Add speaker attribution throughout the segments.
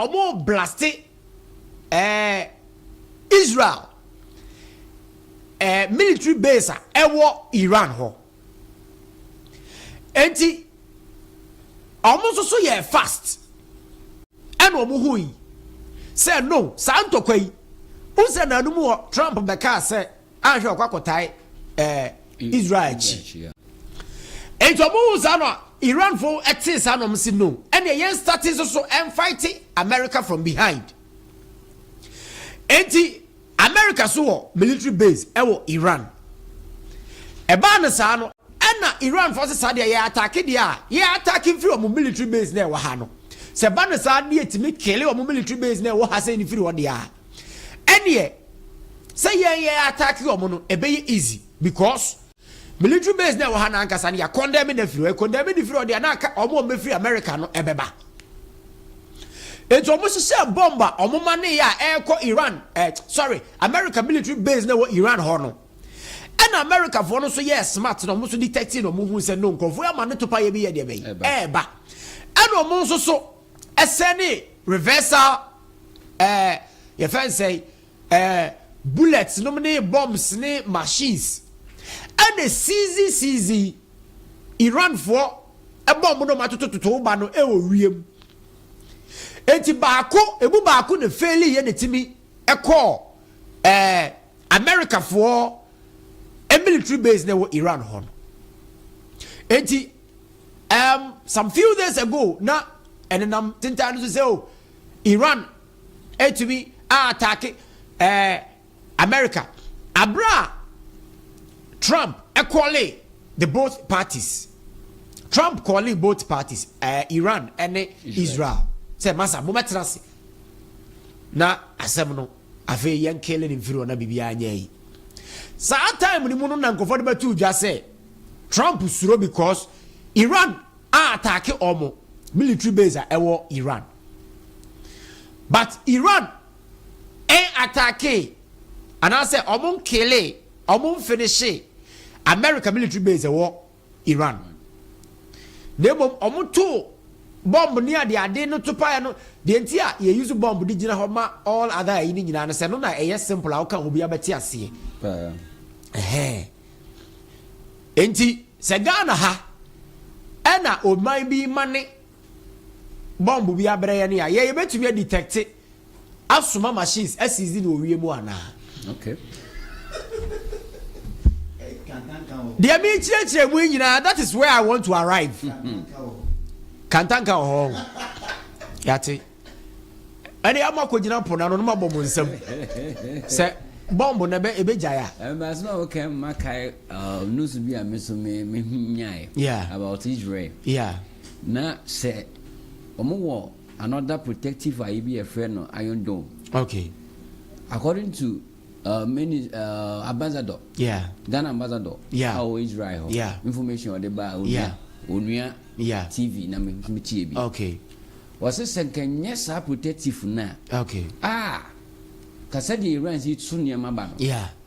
Speaker 1: omo blasté Israel military base ewo Iran ho enti omo so ye fast and omo hui say no santo kwai unse na numu Trump beka say ahwe okwakotai Israel chi enti omo usa no Iran for etis anom si no and yen starting so and fighting America from behind enti America so military base ewo Iran eba na sa no na Iran forces sa dey attack dia ye attacking free omo military base na e wa ha no se ba na sa dey etimi kele omo military base na e wa ha say ni free wo dia ene say ye attack omo no ebe ye easy because military base na wa ha na ankasa na ya condemn na free o dia na aka omo me free America no ebeba eto omo se bomba omo mane ya ekọ Iran America military base na wo Iran ho no and America for no so yes smart no mo so detecting no mo hu se no nkofo ya mane to pa ye bi ye de be eba and omo so esene reversal ye fan say bullets no many bombs ne machines and the CZ Iran for a bomb no matoto ba no e wo wiem enti baako ebu baako ne faili ye ne timi e call America for a military base na wo Iran ho enti some few days ago na enenam tintanu so say oh Iran to be attack America abra Trump calling the both parties Trump calling both parties Iran and Israel say masa mo metrase na asem no afi yen kele ni mfiri ona bibia anya yi sa time ni mu no na nkofo de batu dwa say Trump suro because Iran attack omo military base ewo Iran but Iran attack and I say omo kele omo finish America military base ewo Iran demo omo to bomb near the ade no to pa no the entia ye use bomb di gina homa all other yi ni nyina no se no na e simple how can obi abeti ase enti se Ghana ha ena o man bi mane bomb bi abreye ne ya ye betumi detect asuma machines asizi no wie mu ana
Speaker 2: okay
Speaker 1: the me chire mu nyina that is where I want to arrive kantanka ho yate ene amako gina pona no mabom nsam se bomb na be ebejaya
Speaker 2: but no okay makai news bi ameso me nyai about Israel na se omo another protective IB friend no Iron Dome
Speaker 1: okay
Speaker 2: according to many ambassador Ghana ambassador how Israel information on the bar onua TV na me tie bi
Speaker 1: okay
Speaker 2: was senkenye sa protective na
Speaker 1: okay
Speaker 2: kasa de Iran si tsunia maba no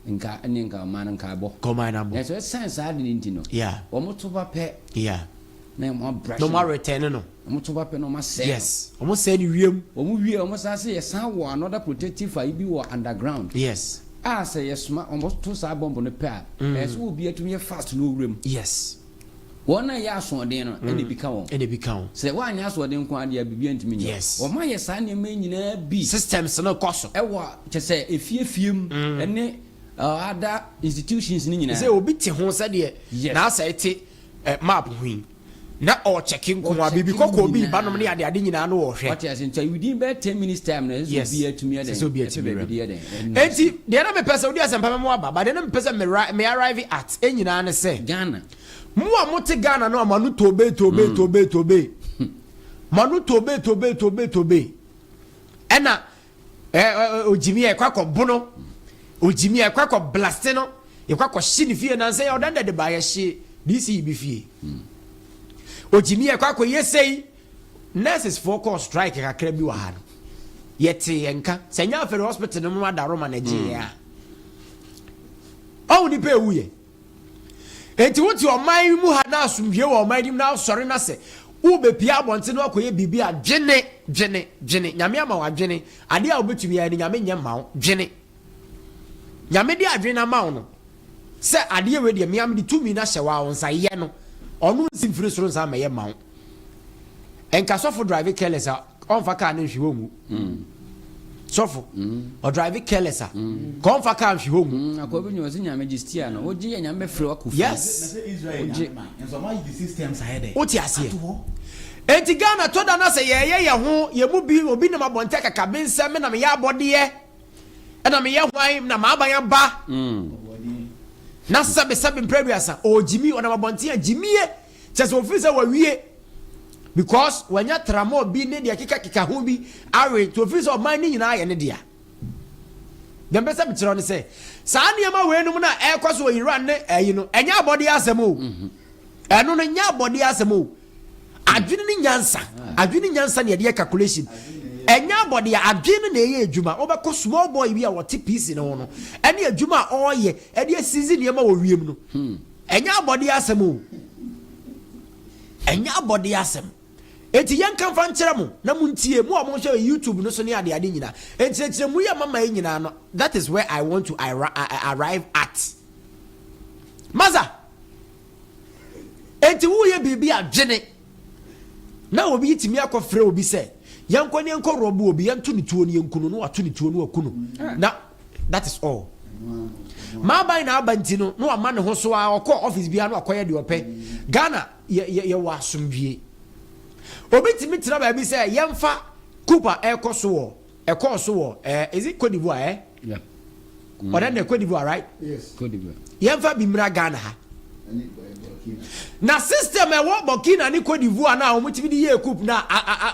Speaker 2: nka man nka bo
Speaker 1: komana bo
Speaker 2: so sense ade nti no omo to ba pe na mo brush
Speaker 1: no more return no
Speaker 2: omo to ba pe no ma say
Speaker 1: yes omo say ni wiem
Speaker 2: omo sa say yes wo another protective ibi wo underground
Speaker 1: yes
Speaker 2: say yes ma omo to sa bomb no pe so obi atumi fast no wrem
Speaker 1: yes
Speaker 2: wona ya so den no ene bika won se wa anya so den ko ade bibia ntimi nya o ma ye sa ne ma nyina bi
Speaker 1: systems no koso
Speaker 2: ewo che se efiem ene other institutions ni nyina
Speaker 1: se obi te ho se de na asa ete map hui na o checking ko bibi kokko bi banom ne ade nyina no wo hwe
Speaker 2: what you say within be 10 minutes time na so bi atumi ade
Speaker 1: so bi atumi enti de na me pesa odi asempa me aba ba de na me pesa me arrive at enyina ne se
Speaker 2: Ghana
Speaker 1: Mwa mote Ghana no manu tobe manu tobe ena ojimi e kwakọ bono ojimi e kwakọ blast no e kwakọ shini fie na nse ya odanda de ba ya hye DC bi fie ojimi e kwakọ yesei nurses focus strike kakra bi wa ha no yete enka senya fere hospital no ma da Roma Nigeria o ni pe wuye enti wuti o man mu ha na asumdwe wo man dim na sori na se wo be pia bonte no akoye bibia dwene nyame ama wa dwene ade a obetumi ya ni nyame nyɛ ma wo dwene nyame de adwene na ma wo no se ade we de miam de tumi na hye wa wo nsa ye no ɔno nsimfiri soro nsa ma ye ma wo enka sofo drive careless a ɔmfa car na nhwe wo mu sofo o drive careless a ɔmfa car nhwe wo mu
Speaker 2: akɔ bi nyo se nyame gistia no oji ye nyame frɛ wa kofi
Speaker 1: yes
Speaker 3: Israel enso ma yi the systems ahead
Speaker 1: oti ase enti Ghana to da na se ye ho ye mu bi obi na mabonte kaka be nsɛm na me ya abode ye na me ye hwan na ma aban ba na sabe mpreduasa o jimi ona mabonte ya jimie chese ofisa wa wie because wanya tramo bi ne dia kika ho bi awe to ofisa o man ni nyina ye ne dia dem be sabe tiro ne se saa ne ma we num na e kwaso Iran ne ayi no enya abode asem o eno no nya abode asem o adwene ni nyansa ne de calculation enya body adwene na eye adwuma obekọ small boy bi a wote piece ne ho no ene adwuma oye ede season ne ma wo wiem no enya body asem o enya body asem enti yanka fa nkyere mo na muntie mo a mo hwe YouTube no so ne ade nyina enti mu ya mama nyina no that is where I want to arrive at maza enti wo ye bibi adwene na obi yitimi akofre obi se yankɔ ne yankɔ robo obi yantu ne tuo ne yankunu no watu ne tuo no akunu na that is all ma ban na abanti no no ama ne ho so a ɔkɔ office bia no akɔyɛ de opɛ Ghana ye wa asomdwie obi timi tira ba bi se yemfa Cooper ɛkɔ so wɔ is it Cote d'Ivoire
Speaker 2: yeah
Speaker 1: ɔda Cote d'Ivoire right
Speaker 3: yes
Speaker 2: Cote d'Ivoire
Speaker 1: yemfa bi mra Ghana ha na system e wo Burkina ni Cote d'Ivoire na omutimi di ye coup na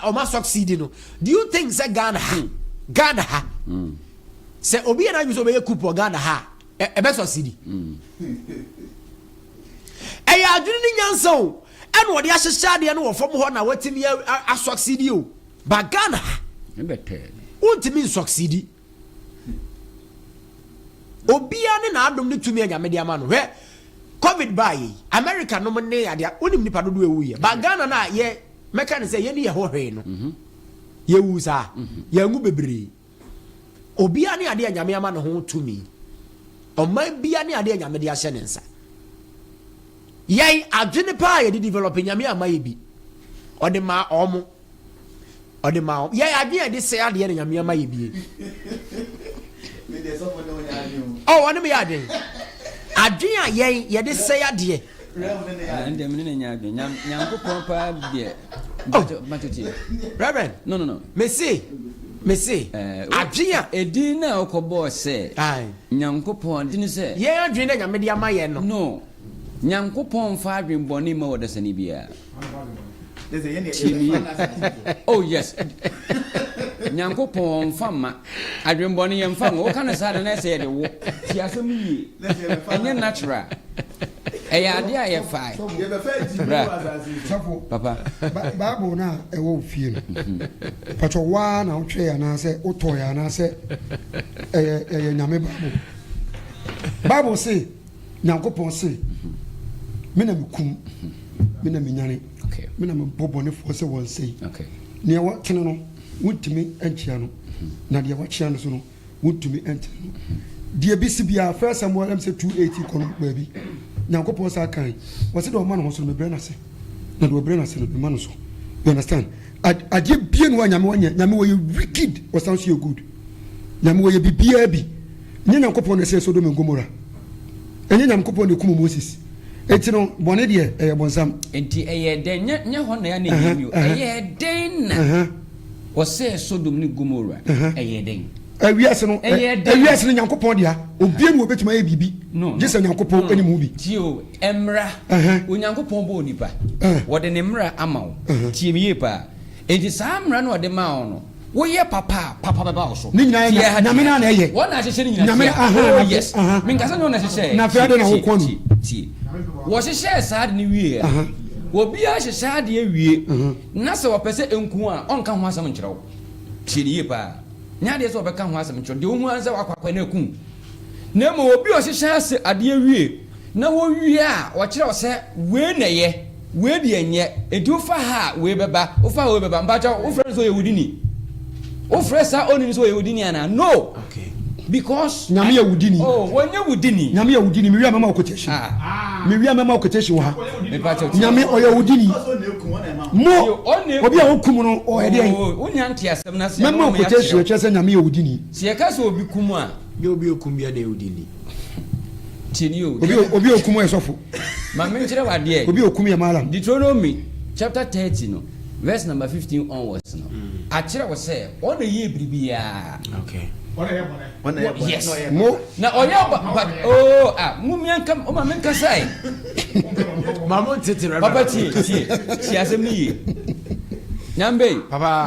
Speaker 1: o ma succeed no do you think say Ghana ha say obi na use obe ye coup for Ghana ha e be succeed e ya adwene ni nyansa o e no de ahyehya de no wo fom ho na watimi a succeed o ba Ghana ha
Speaker 2: e better
Speaker 1: untimi succeed obi ani na adom ni tumi anyame de ama no hwe COVID by America no money adia onim nipa dodo ewu ye ba Ghana na ye meka ne say ye ni ye hohwe no ye wu sa ye ngu bebre obi ani ade anyame ama no ho tumi o man bi ani ade anyame de ahye ne nsa ye adwene pa ye de develop anyame ama ye bi o de ma ye adwene de say ade anyame ama ye bi oh wani me ade adwene ye de say ade
Speaker 2: ndem ne nya adwene nyankopon pa de matoti
Speaker 1: Reverend
Speaker 2: no
Speaker 1: Messi adwene
Speaker 2: edin na okobo se nyankopon din se
Speaker 1: ye adwene nya me de ama ye
Speaker 2: no nyankopon fa adwene boni ma wodasani bia oh yes nyankopon fama adwemboni yemfa wo kana sa na say de wo ti asem yi enye natural eya ade a ye fa papa
Speaker 4: Bible na ewo fie no pacho wa na otwe ya na se oto ya na se eye nyame Bible say nyankopon say me na mekum me na menyane me na mebobone fo se won say ne wa kene no wuntimi enchia no na de wa chia no so no wuntimi enti no de bisi bia first Samuel say 280 kono baabi nyankopon sa kan wo se do ma no so no bre na se na do bre na se no be ma no so you understand ade bie no nyame wanya nyame wo ye wicked or sound so good nyame wo ye bibia bi nye nyankopon na se so do me Gomora enye nyankopon ne kum Moses eti no bone de e bonsam
Speaker 2: enti eye den nya ho na ya na yimio eye den na wo se Sodom ni Gomora eye den
Speaker 4: awiase no nyankopon dia obie no obetima ye bibi jese nyankopon animu bi
Speaker 2: tio emra onyankopon bo onipa wode ne mra ama wo tie miye pa enti saa mra no wode ma wo no wo ye papa baba wo so
Speaker 4: ni nyina nyame na na ye
Speaker 2: wona ahye ni nyina
Speaker 4: nyame
Speaker 2: yes minkasa no na hye
Speaker 4: na fa de na wo kono
Speaker 2: tie wo hye saa de ni wie wo bia hye saa de wie na se wo pese enku a onka ho asam nkyerɛ wo tie ni ye pa nya de so obeka ho asam nkyerɛ de wo hu ansa wakwa na eku na mo obi o hye ase ade wie na wo wie a wo kyerɛ wo se we na ye we de enye edu fa ha we beba mbacha wo friend so yewudini wo friend sa oni so yewudini ana no
Speaker 1: okay
Speaker 4: because nyame yewudini
Speaker 2: wonye wudini
Speaker 4: nyame yewudini miwia mama okoteshi miwia mama okoteshi wo ha nyame oyewudini mo obi a wokum no o ede
Speaker 2: wonya ntia asem na se
Speaker 4: mama okoteshi e chese nyame yewudini
Speaker 2: se ye ka so obi kum a
Speaker 1: obi okum bia na yewudini
Speaker 2: tinio
Speaker 4: obi okum esofo
Speaker 2: ma me nkire wade e
Speaker 4: obi okum ye malam
Speaker 2: Deuteronomy chapter 30 no verse number 15 onwards no akire wo se o na ye bribia
Speaker 1: okay
Speaker 2: yes mo na oya mumianka o ma menka sai
Speaker 1: mama tete
Speaker 2: papa ti asem ni ye nyambe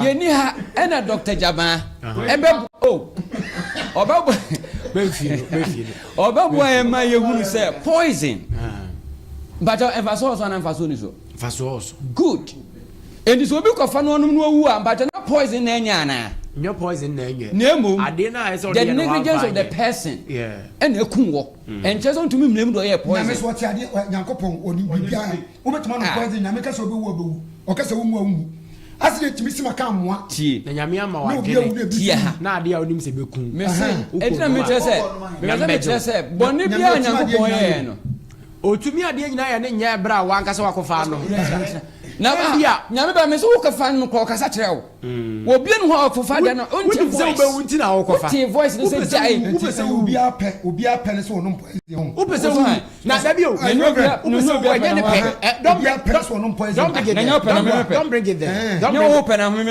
Speaker 2: ye ni ha ena Dr. Jaba ebe oba boy ma ye hunu say poison but ever so na faso ni so good and so bi ko fa no no wu but na poison na nya na
Speaker 1: no poison na nya
Speaker 2: nemo
Speaker 1: ade na is
Speaker 2: the negligence of the person and ekun wo and just to me mlem do ye poison
Speaker 4: na me so ti ade Nyankopon oni bibia wo betuma no poison na me ka so be wu obewu o ka se wo mu awu asile timi sima ka moa
Speaker 2: tie
Speaker 1: na nyame ama wa gene
Speaker 2: tie ha
Speaker 1: na ade a onim se bekun
Speaker 2: me say etina me tell say boni bia Nyankopon ye no
Speaker 1: otumi ade nyina ya ne nya bra wa nkasa wakofa no
Speaker 2: na bia nyame ba me so wokofa no ko kasa kire wo wo bia no ho okofa de no onti
Speaker 1: voice wo be na wokofa
Speaker 2: ti voice no say jai
Speaker 4: upese obi apɛ ne so no poison
Speaker 1: upese wo na da bio upese wo nya ne pɛ don't
Speaker 4: apɛ so no poison
Speaker 1: don't bring it there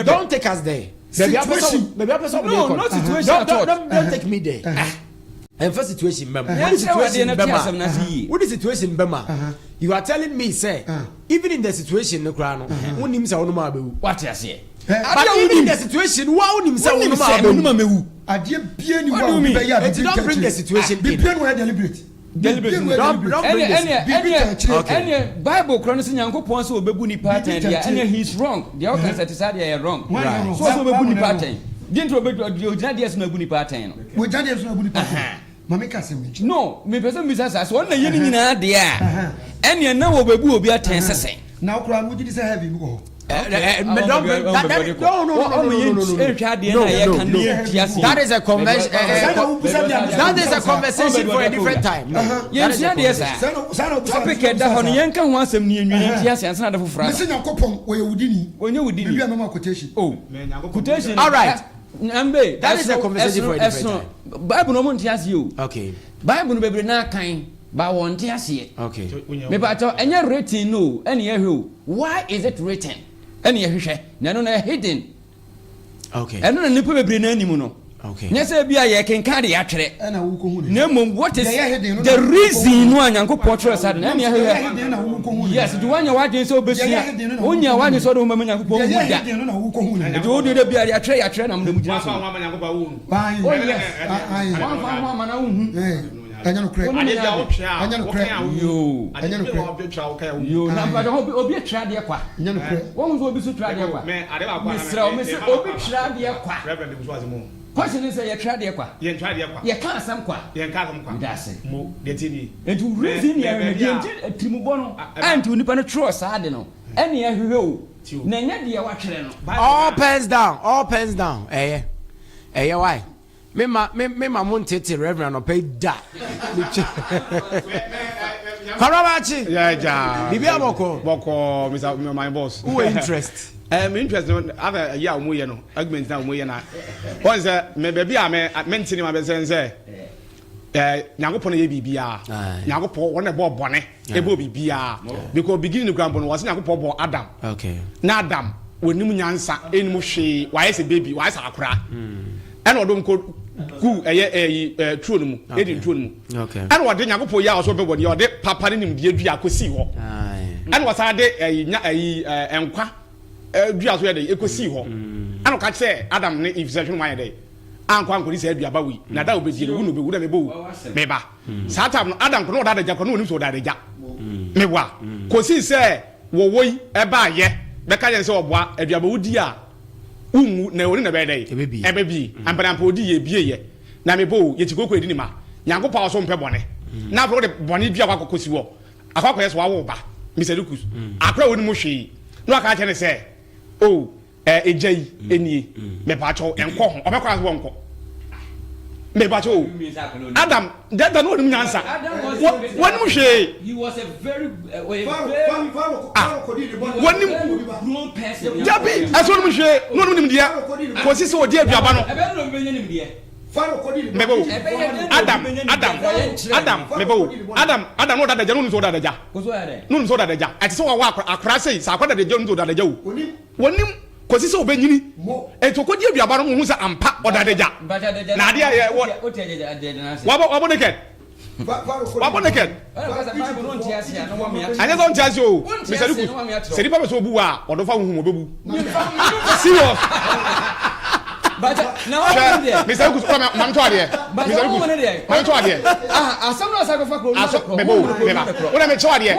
Speaker 1: don't take us there baby apɛ
Speaker 2: no not situation at all
Speaker 1: don't take me there and first situation member what is situation member you are telling me say even in the situation no kra no wonim say wono ma bewu
Speaker 2: what you say
Speaker 1: but even in the situation wa wonim say wono ma bewu
Speaker 4: ade bia ni wa be ya
Speaker 1: don't bring the situation
Speaker 4: be bia no deliberate
Speaker 1: don't bring this
Speaker 2: any Bible chronicles Nyankopon so obebu ni pattern dia any he is wrong they all can satisfy they are wrong so obebu ni pattern didn't obebu ojina dia so obebu ni pattern no
Speaker 4: we jade so obebu ni pattern mama ka se me
Speaker 2: no me person be say so na yeni nyina de a ene na wo bebu obi aten sese
Speaker 4: na okura wo gidi say heavy go
Speaker 1: that is a convention that is a conversation for a different time
Speaker 2: yes topic da hono yenka ho asem ni enwene tia sense na da fofra
Speaker 4: me se Nyankopon onye wudini bia mama quotation
Speaker 2: quotation
Speaker 1: all right
Speaker 2: Nambe,
Speaker 1: that is a conversation for a different time.
Speaker 2: Bible no monti ase you.
Speaker 1: Okay.
Speaker 2: Bible no bebre na kan ba wonti ase.
Speaker 1: Okay.
Speaker 2: Me ba to enye written no, ene ye hwe. Why is it written? Ene ye hwe. Na no na hidden.
Speaker 1: Okay.
Speaker 2: Eno na nipa bebre na animu no.
Speaker 1: Okay.
Speaker 2: Nyese bia ye kenka de atwere.
Speaker 4: Na wo ko hu.
Speaker 2: Na mom what is the reason no Nyankopon tro sad na ene ye hwe. Yes, do wanya wadin so besia. Onya wadin so do mama Nyankopon hu da.
Speaker 4: Na wo ko hu.
Speaker 2: Do do bia de atwere na mudem gyina so.
Speaker 4: Oh yes.
Speaker 2: Wa ma na hu.
Speaker 4: Anya no kre. Anya no kre.
Speaker 2: Yo, na ba do obi atwa de kwa.
Speaker 4: Anya no kre.
Speaker 2: Won so obi so twa de kwa.
Speaker 3: Me ade ba kwa.
Speaker 2: Me se obi twa de kwa.
Speaker 3: Reverend Musu azimo.
Speaker 2: Question is ye twa de kwa.
Speaker 3: Ye twa de kwa.
Speaker 2: Ye ka asam kwa.
Speaker 3: Ye ka asam kwa.
Speaker 2: Dase.
Speaker 3: Mo de tini.
Speaker 2: Etu reason ye de trimubo no. Antu nipa no tro saade no. Ene ye hwehwe o. Na nya de ye wa twere no.
Speaker 1: All pens down. Eh why? Me ma montete reverend no pay da. Karabachi.
Speaker 3: Yeah.
Speaker 1: Bibi aboko.
Speaker 3: Boko Mr. my boss.
Speaker 1: Who interest?
Speaker 3: Interest other year mo ye no. Argument na mo ye na. Once me baby a me mentini ma be say Nyankopon ye bibia. Nyankopon won e bo bone. E bo bibia. Because beginning the ground was Nyankopon bo Adam.
Speaker 1: Okay.
Speaker 3: Na Adam wonimu nyansa enimu hwe why say baby why say akura. And odom ko ku true no mu edin true no mu
Speaker 1: okay
Speaker 3: and what Nyankopon ya so be body o de papa ne nim de dua kosi ho and what say de enkwa dua so ye de ekosi ho and ka say Adam ne Eve say hwema ye de ankwa ankori say dua ba wi na da obedi le wu no be wu da me bo me ba satam no Adam ko no da ja ko no nim so da ja me wa kosi say wo woi e ba ye be ka ye say oboa adua ba wudi a umu na woni na be dey ebebi ampanampa odi ye bieye na mebo ye tikoko edini ma Nyankopon so mpe bone na pro de bone bia kwakosi wo akwakọ yeso wawo ba Mr. Lucas akra woni mo hwe no aka che ne say oh ejai enie me pa cho enko ho obekwa so wonko me ba cho Adam that no nim nyansa woni mo hwe
Speaker 2: he was a very
Speaker 3: woni
Speaker 2: grown person
Speaker 3: jabi aso no mo hwe no nim dia ko si so odi aduaba no
Speaker 2: ebe no menye nim dia
Speaker 3: mebo Adam mebo Adam no dadaja no nso dadaja no nso dadaja ati so wa akra sei sa akra dadaja no nso dadaja wo wonim kosi so obenyini eto kodi aduaba no hu sa ampa odadaja na ade aye wabo naked anya so ntiase o Mr. Lucas se dipa be so obu a odofa hu mo bebu serious
Speaker 2: but now
Speaker 3: Mr. Lucas come man to ade Mr. Lucas man to ade
Speaker 2: asam na sago fa kro
Speaker 3: mebo wona me cho ade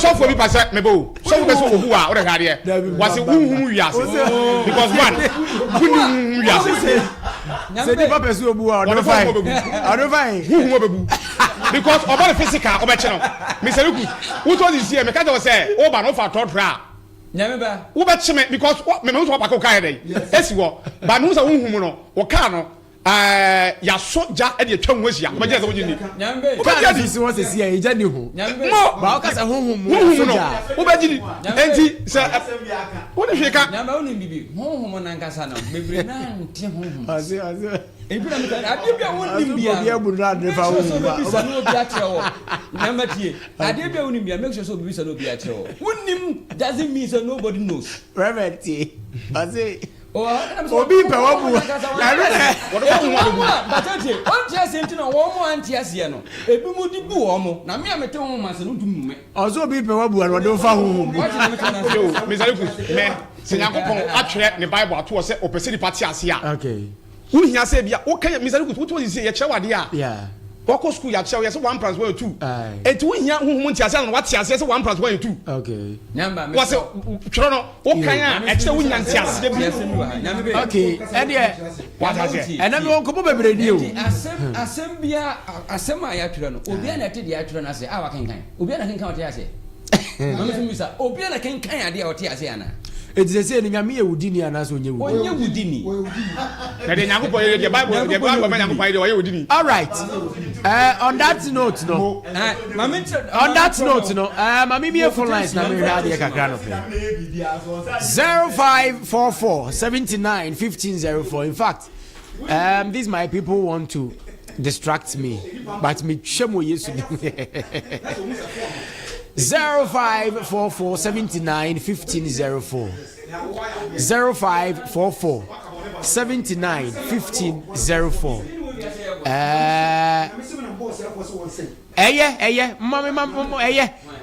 Speaker 3: so for bi pase mebo so be so obu a wona ga ade wase hu wiase because one hu wiase
Speaker 1: se di papa so obu a odofa hu bebu
Speaker 3: because about physical obeche no Mr. Lucas who told you see me ka do say o ba no fa todra
Speaker 2: Nyameba
Speaker 3: wo be chime because me so pa ko kai dey esi wo ba me so hu no wo ka no ya so ja e de atwa hu asia wo je se wo nyini
Speaker 2: Nyambe
Speaker 1: ka di si won se si e ja ni hu ba o ka sa hu mu
Speaker 3: no wo be gini enti se wo de hwe ka
Speaker 2: Nyamba wo ni bibi hu na nkasa na bebre na nte hu
Speaker 1: azi
Speaker 2: ebira me ka ade bia won nim bia
Speaker 1: bia bu na de fa hu ba
Speaker 2: so no bia chewo Nyamba tie ade bia won nim bia make sure so bibi so no bia chewo won nim doesn't mean so nobody knows
Speaker 1: reverend tie azi
Speaker 2: obi
Speaker 1: pe wo bu
Speaker 2: batete on tia senti na wo mo antia se no ebi mu di bu wo mo na me amete ho ma se no dum me
Speaker 1: ozo obi pe wo bu an wo fa hu
Speaker 3: yo Mr. Lucas me se Yakobon atwere ne Bible ato se opese di party ase a
Speaker 1: okay
Speaker 3: wo hia se bia wo kan Mr. Lucas wo to se ye chewa de a
Speaker 1: yeah
Speaker 3: wako school ya chewa ye se 1 + 1 2 eti wo hia huhum ntia se na wa tia se 1 + 1 2
Speaker 1: okay
Speaker 2: Nyamba me
Speaker 3: wase twere no wo kan a e che wo nya ntia se bi
Speaker 1: okay and yeah
Speaker 3: what has it
Speaker 1: and me won ko bebre ni o
Speaker 2: asem bia asem a ya twere no obi na te de ya twere na se a wa kenkan obi na kenkan o te ase mama se misa obi na kenkan ade a o te ase ana
Speaker 1: Edise ni nyame ewudi ni anaso onye wudi.
Speaker 2: Onye wudi ni.
Speaker 3: Na de Yakobon ye Bible ba Yakobon ye oye wudi ni.
Speaker 1: All right. On that note no. On that note no. Mami me phone lines na me radio kakra no pe. 0544 79 1504. In fact, these my people want to distract me, but me shemo yesu. 0544 79 1504 0544 79 1504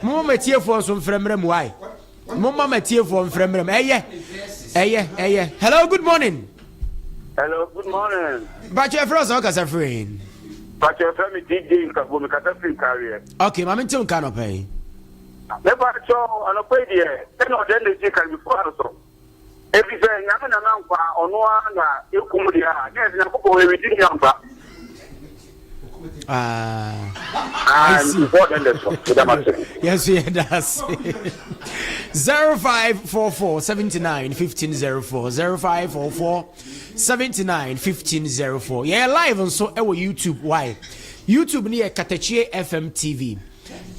Speaker 1: mama tie for so mfremrem why mama tie for mfremrem hello good morning but your friends are kasa friend
Speaker 5: but your family DJ Nkabo me kasa free career
Speaker 1: okay mama ntim kan opay
Speaker 5: never show on a pay there. Then or then they can before also. Every day, I'm not on one, you come here. Yes, I'm going to be
Speaker 1: I see. Yes, yeah, that's 0544 79 1504 0544 79 1504. Yeah, live on so our YouTube. Why? YouTube near Katakyie FM TV.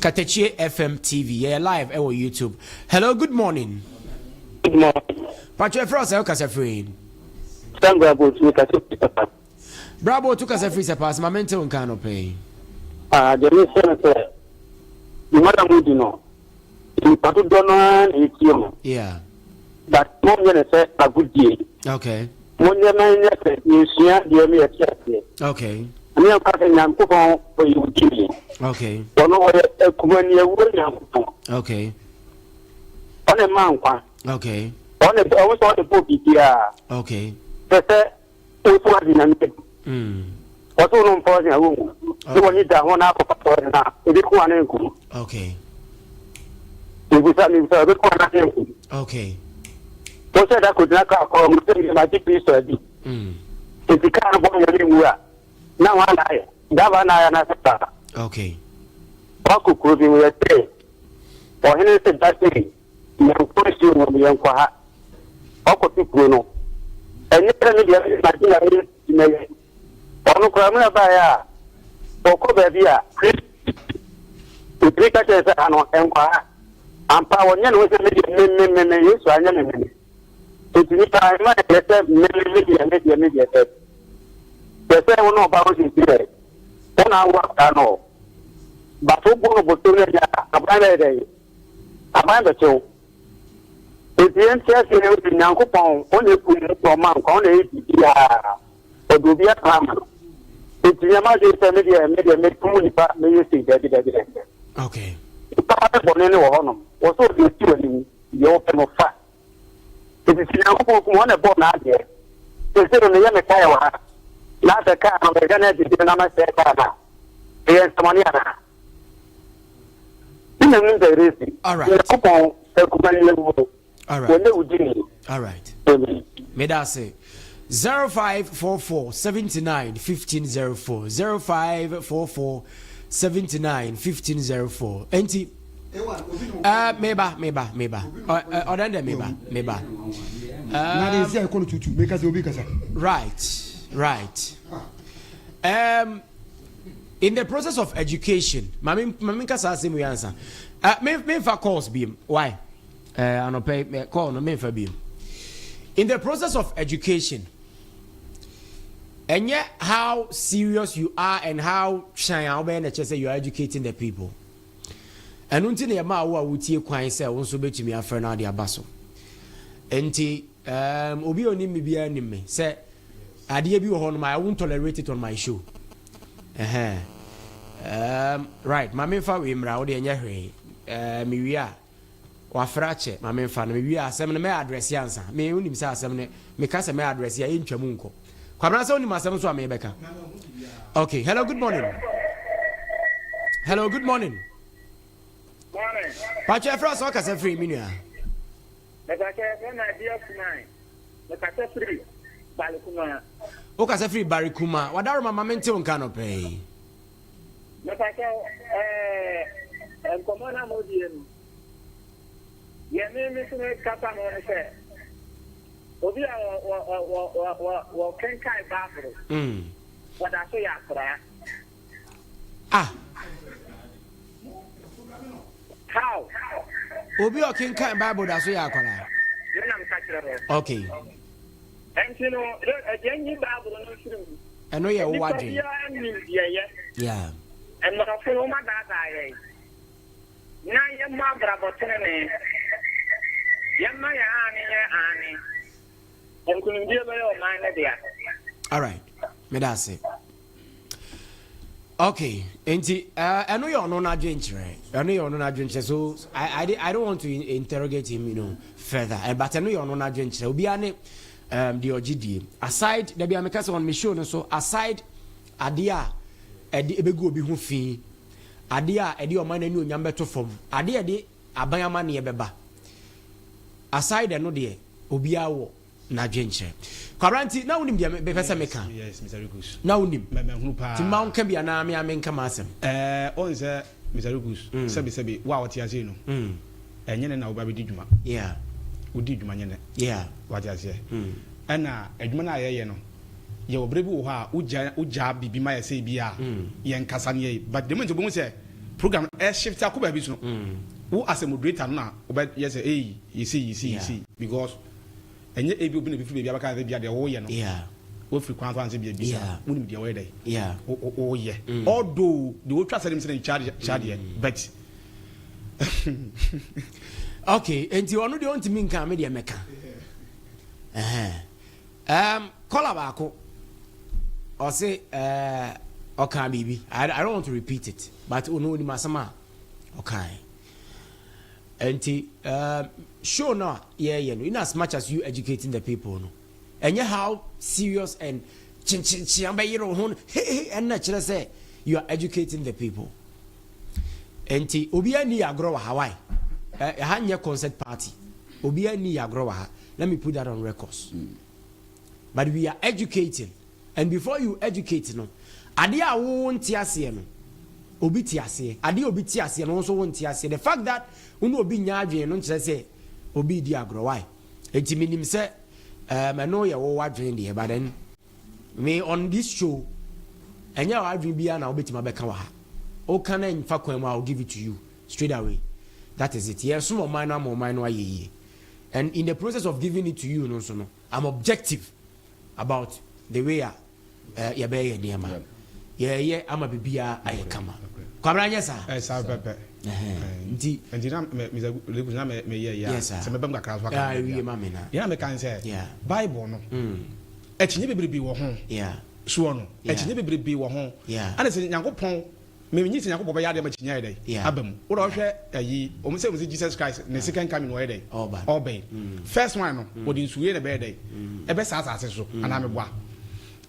Speaker 1: Katakyie FM TV. Yeah, live our YouTube. Hello, good morning.
Speaker 5: Good morning.
Speaker 1: Patrick Frost, how can I free? Bravo to Casa Free Pass, my mental and cannot pay.
Speaker 5: The listener, you madam would know. You put donor and you.
Speaker 1: Yeah.
Speaker 5: But more than a good day.
Speaker 1: Okay.
Speaker 5: One year, you see, dear me,
Speaker 1: okay.
Speaker 5: I'm not passing them for you.
Speaker 1: Okay.
Speaker 5: Don't know what a communion will.
Speaker 1: Okay.
Speaker 5: On a man,
Speaker 1: okay.
Speaker 5: On a always on the book, yeah.
Speaker 1: Okay.
Speaker 5: What no for your room? You will need that 1 hour for now. If you want to
Speaker 1: okay.
Speaker 5: If you tell me, so
Speaker 1: okay.
Speaker 5: So said I could not call my piece study. If you can't go anywhere. Now I that one I okay. What could you say? or he said that day, young person will be young for her. Oko Bruno. And you tell me the idea, Ono Kramina Baya, Oko Babia, Chris, to 3 catches and and power, and with the use to an enemy. It's me, I might let media. The same one about it today. Then I work, I know. But who go to a banner a banner show. It's the interest in Yankupon, only put for monk, only or do be a hammer. It's the amount media make community, may you see that.
Speaker 1: Okay.
Speaker 5: Was so you the open of fact. It is one about not yet. They said on the young Kaya, not a car of the gun at the Dynama Secana. Yes, Maniana.
Speaker 1: All right. All right. All right. May I say 0544 79 1504 0544 79 1504 enti meba odanda meba
Speaker 4: na dey say ko tutu make us obi kasa
Speaker 1: right in the process of education mami kasa say me answer me fa course bi why anope call no me fa bi in the process of education. And yet, how serious you are and how say you are educating the people. And until the amount would take quite say, also bet me a friend out the abaso. Enti, Obi only me be enemy. Say, I dear be on my, I won't tolerate it on my show. Right, my main fa we mraudi and yahre. Me we are. Wafrache, my main fan, we are 7 me address yansa. Me only say 7 me cast me address ya in Chamunko. Okay, hello, good morning. Hello, good morning.
Speaker 5: Morning.
Speaker 1: Pacha Frost, what can I free Minia?
Speaker 5: The idea of mine. The Katakyie Barikuma.
Speaker 1: O can I free Barikuma? What are my momentum can pay?
Speaker 5: The and Commander Modian. Your name is Katakyie. Obi wa kenkai Bible. What I say after. How?
Speaker 1: Obi wa kenkai Bible that's what akora. Okay.
Speaker 5: And you know, a genuine Bible no.
Speaker 1: I know you're watching. Yeah.
Speaker 5: And not for my dad. Now your mother about me. Yamaya
Speaker 1: all right, me that's it. Okay, I know you're not adventure. I know you're not adventure, so I don't want to interrogate him, further. But I know you're not adventure. Obi ane the OGD. Aside, there be a mekasa on me show, so aside, adia ebegu obi hu fi. Adia edi o man enu nyambe to fom. Adia de abayama ne ebeba. Aside no de obi awo na dwenche kwaranti na wonim dia be pesa meka.
Speaker 3: Yes, Mr. Rugus.
Speaker 1: Na wonim
Speaker 3: me hunu pa
Speaker 1: ti ma nka bia na me amenka masem
Speaker 3: on say Mr. Rugus sebi wa wati ase no enye ne na oba be di dwuma.
Speaker 1: Yeah,
Speaker 3: odi dwuma nye ne.
Speaker 1: Yeah,
Speaker 3: wati ase ana adwuma na ye no ye obrebi wo ha uja bibi ma ye say bia ye nkasa ne but the moment obo say program shift akoba bi so who as a moderator na oba ye say you see because enye ebi obi na bifu bebi abaka bia de wo ye no.
Speaker 1: Yeah,
Speaker 3: wo free kwan fan say bia bisa munim de wo dey.
Speaker 1: Yeah,
Speaker 3: o ye although the wo twa say them say in charge but
Speaker 1: okay, enti onu de ontimi nka me de meka. Call abako or say okay bibi I don't want to repeat it but onu ni masama okay. And show now, yeah, in as much as you educating the people, no, and how serious and and naturally say you are educating the people. And Obia ni agrowa Hawaii, hanya concert party. Obia ni agrowa. Let me put that on records. But we are educating, and before you educate, no, adia won't no. obi ti ase ade obi ti ase no so won ti ase the fact that unu obi nya adwen no nkyerɛ sɛ obi di agro why enti minim sɛ no ye wo adwen de but then me on this show enya adwen bia na obetima bɛka wa ha o kan na nfa kwan mu I'll give it to you straight away that is it yes some of mine ayeye and in the process of giving it to you no so no I'm objective about the way ya be ye niam ye ama bibia ayekama kwabra nya sa
Speaker 3: sa pepe
Speaker 1: nti
Speaker 3: na me ye ya se me bam kakra so aka
Speaker 1: wi ma me na
Speaker 3: ya me kan say Bible no etinye bebrebe wo ho so no etinye bebrebe wo ho ana se Nyankopɔn me nyi se Nyankopɔn be ya de ma chinya ede abam wo do hwɛ ayi o mo say Jesus Christ ne second coming wo ede obey first one no wo di nsuye ne be ede e be sa asase so ana me boa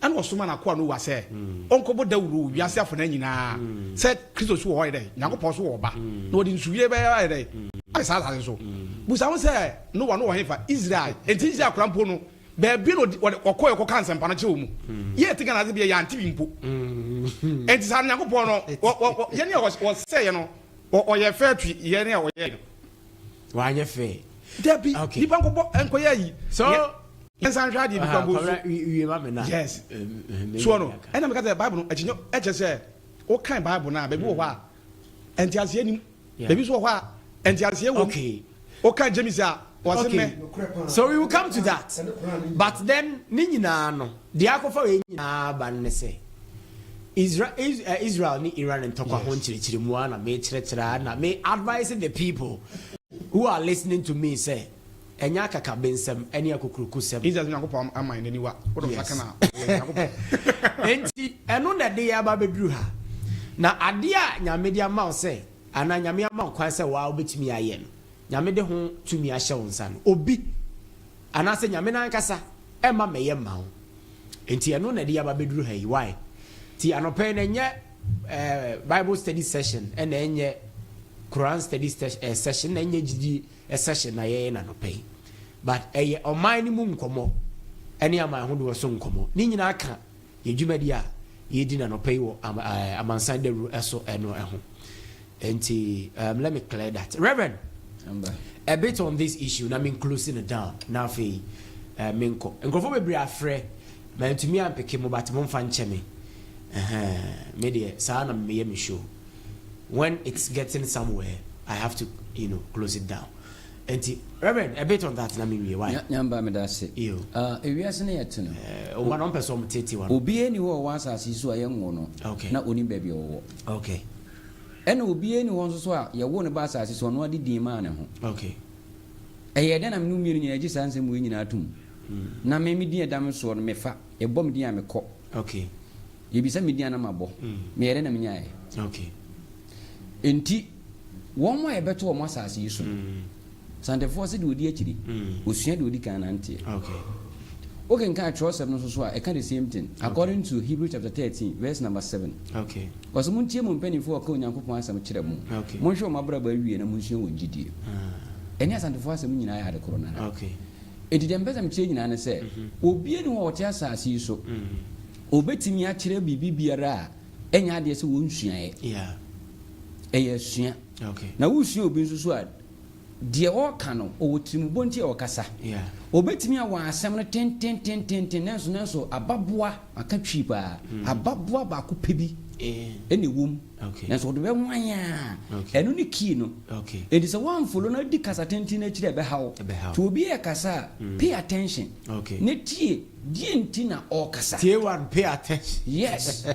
Speaker 3: ana osuma na ko anu wa se onkobo Dawuro wiase afo na nyina se Kristo so wo ede Nyankopɔn so wo ba na wo di nsuye be ede ai sa asase so busa mo se no wa hefa Israel enti Israel krampo no beebi no okoye ko kanse mpa no che omu ye tika na be ya anti bimpo enti sa Nyankopɔn no ye ne wo se ye no o ye fa twi ye ne o ye
Speaker 1: wa ye fe
Speaker 3: debi dipa nkobo enkoye yi
Speaker 1: so
Speaker 3: ensan hwa di bipa bo
Speaker 1: wi ma me na
Speaker 3: yes so no ena me ka say Bible no achinyo eche say o kan Bible na bebi wo hwa enti ase anim bebi so hwa enti ase wo
Speaker 1: okay
Speaker 3: o kan James a
Speaker 1: okay. So we will come to that. But then ninyina no the akofa we nyina ba ne say Israel ni Iran and talk ho nchirichiri mu na me chirechira na me advising the people who are listening to me say enya kaka bensem eni akokuruku sem
Speaker 3: Jesus Nyankopɔn amai nani wa wo do saka na Nyankopɔn
Speaker 1: enti eno na de ya ba beduru ha na ade a nyame dia ma say ana nyame ama kwan say wa obetimi aye no nyame de ho tumi ahye wonsa no obi anase nyame nan kasa ema meye ma ho enti eno na de ya ba beduru ha yi why ti anope na nye Bible study session and enye Quran study session na enye gidi session na ye na nope but eye oman ni mu nkomo ene ama ho do so nkomo ni nyina aka ye dwumadi a ye di na nope wo Amansan Dawuro eso eno eho enti let me clear that Reverend a bit on this issue na me closing it down na fe menko nkofo bebre afre ma ntumi ampeke mo but mo mfa ncheme media sa na me show when it's getting somewhere I have to close it down enti Reverend a bit on that na me why
Speaker 2: nyamba me da se ewiase na yete no
Speaker 1: o ma no person mo tete wa
Speaker 2: obi eni wo wasase so aye ngo no na oni ba bi wo
Speaker 1: okay
Speaker 2: ena obi eni wo so a ye wo ne ba asase so no ade din ma ne ho
Speaker 1: okay
Speaker 2: eye de na me no mienu nyina gi sanse mu nyina atum na me din edam so no me fa e bom din a me kɔ
Speaker 1: okay
Speaker 2: ye bi sa me din na mabɔ me yere na me nyae
Speaker 1: okay
Speaker 2: enti won mo ye beto wo asase yi so sante fo se de odi akiri osua de odi kan na ntie
Speaker 1: okay
Speaker 2: okay can trust them so e can the same thing according to Hebrews chapter 13 verse number 7
Speaker 1: okay
Speaker 2: because mun tie mun penifo o ka Onyankopɔn asɛm kyerɛ mu mun hwɛ o mabra ba wie na mun hwɛ wɔ gidie ɛne asante fo asɛm nyinaa yɛ ade koro na
Speaker 1: okay
Speaker 2: edi dem bezam kyerɛ nyinaa ne sɛ obi eni ho wɔte asase yi so obetimi akyerɛ bibi biara a ɛnya ade sɛ wɔn suae ɛyɛ sua
Speaker 1: okay
Speaker 2: na wo sua obi nso so a de o ka no o tirim bonti e o kasa obetimi a wa asɛm no ten nanso ababoa aka twi ba ababoa ba ko pebi ene wom nanso do be nwanya eno ne ki no edi sɛ wan follow na di kasa ten na kyerɛ be hawo to obi e kasa pay attention ne tie die nti na o kasa
Speaker 1: tie one pay attention
Speaker 2: yes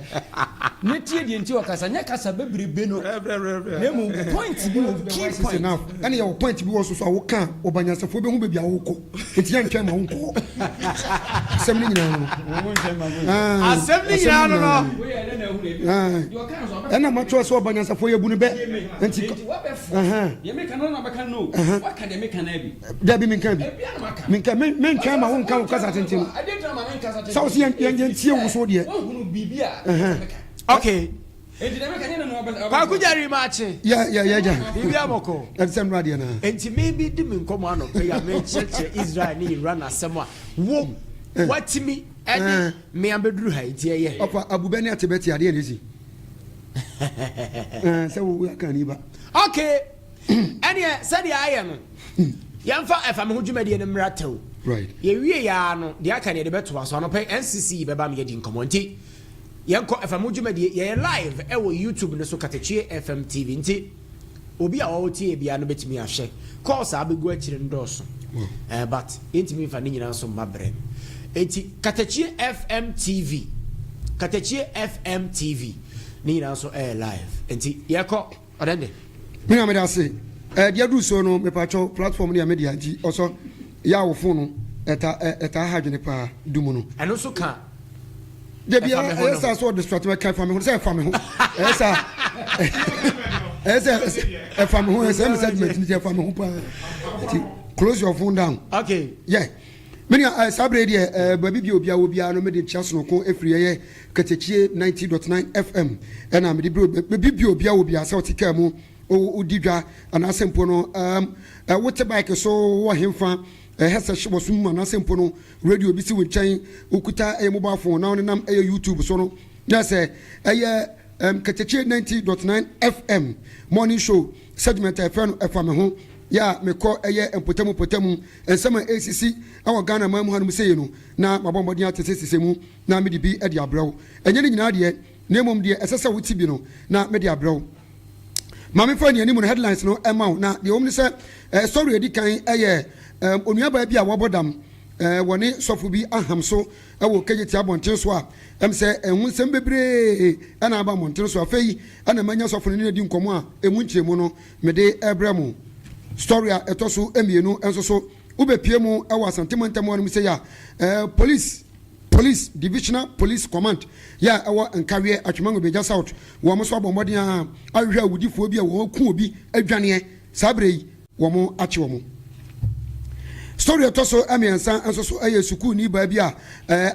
Speaker 2: ne tie die nti o kasa nya kasa bebrebe no ne mu point bi o key point
Speaker 4: now ene your point bi wo so so wo kan obanyasafo be hu be bia wo ko enti ya ntwa ma wo ko asɛm ni nyina no
Speaker 1: asɛm ni nyina no
Speaker 4: ena ma tro so obanyasafo ye bu ne be enti
Speaker 2: ye me kan no na baka no what can they make an abi
Speaker 4: da bi min kan bi min kan men twa ma wo kan kasa tentin so si yan tie wo so de
Speaker 1: okay pa ku jari mache
Speaker 4: ya ja
Speaker 1: bibia moko
Speaker 4: exam radio na
Speaker 1: enti maybe di min komo ano pe ya me cheche Israel ni Iran asema wo watimi ene me ambeduru ha enti eye
Speaker 4: opa abubani atebeti ade ne si So we can even.
Speaker 1: Okay. Any said I am. Yamfa if I'm hujumedi and mrato.
Speaker 4: Right.
Speaker 1: Ye ya no, the aka ne de beto aso no pay NCC beba me yedi nkomonti. Yanko if I'm hujumedi ye live e wo YouTube ne so Katakyie FM TV nti obi a wo tie bia no betimi ahye. Course abegu akire ndoso. But intimi fa ni nyina so mabre. Enti Katakyie FM TV. Katakyie FM TV. Ni nyina so live. Enti yeko odende.
Speaker 4: Me na me da say dia do so no me pacho platform ni media ji also ya wo phone no eta hadwene pa dumu no
Speaker 1: eno so ka
Speaker 4: de bia esa so distract me kan fa me ho say fa me ho esa fa me ho esa me segment ni fa me ho pa close your phone down.
Speaker 1: Okay,
Speaker 4: yeah. Many sabre dia baby bi obi a obi a no me de chiaso no ko efri ye Katakyie 90.9 FM na me de baby bi obi a obi a sa otika mu udidwa anasempo no wote bike so wo hemfa hesa hye bosum anasempo no radio bi si wetwan okuta mobile phone na nam YouTube so no na say Katakyie 90.9 FM morning show segment FM FM ho ya meko empotamu ensema ACC awo Ghana mamu hanu sey no na mabombodin atese mu na me de bi e de abrawo enye ni nyina de na mom de esese wuti bi no na me de abrawo. Mami fani ani mun headlines no ema na de omni se story edi kan onuaba bi a wobodam woni sofu bi aham so wo kejeti abonten so a se ehun sem bebre ana aba monten so afei ana manya sofu ni di nkomo a emu nkyeremu no me de ebremu story a etoso emienu enso so ubepie mu e wasantemantam wonu se ya police divisional police command ya ewo nkawe atwemango beja south wo mo so abombodin a ahwe awudifo bi a wo ku obi adwane sabrei wo mo ache wo mo story etoso amiensa enso so aye suku ni ba bi a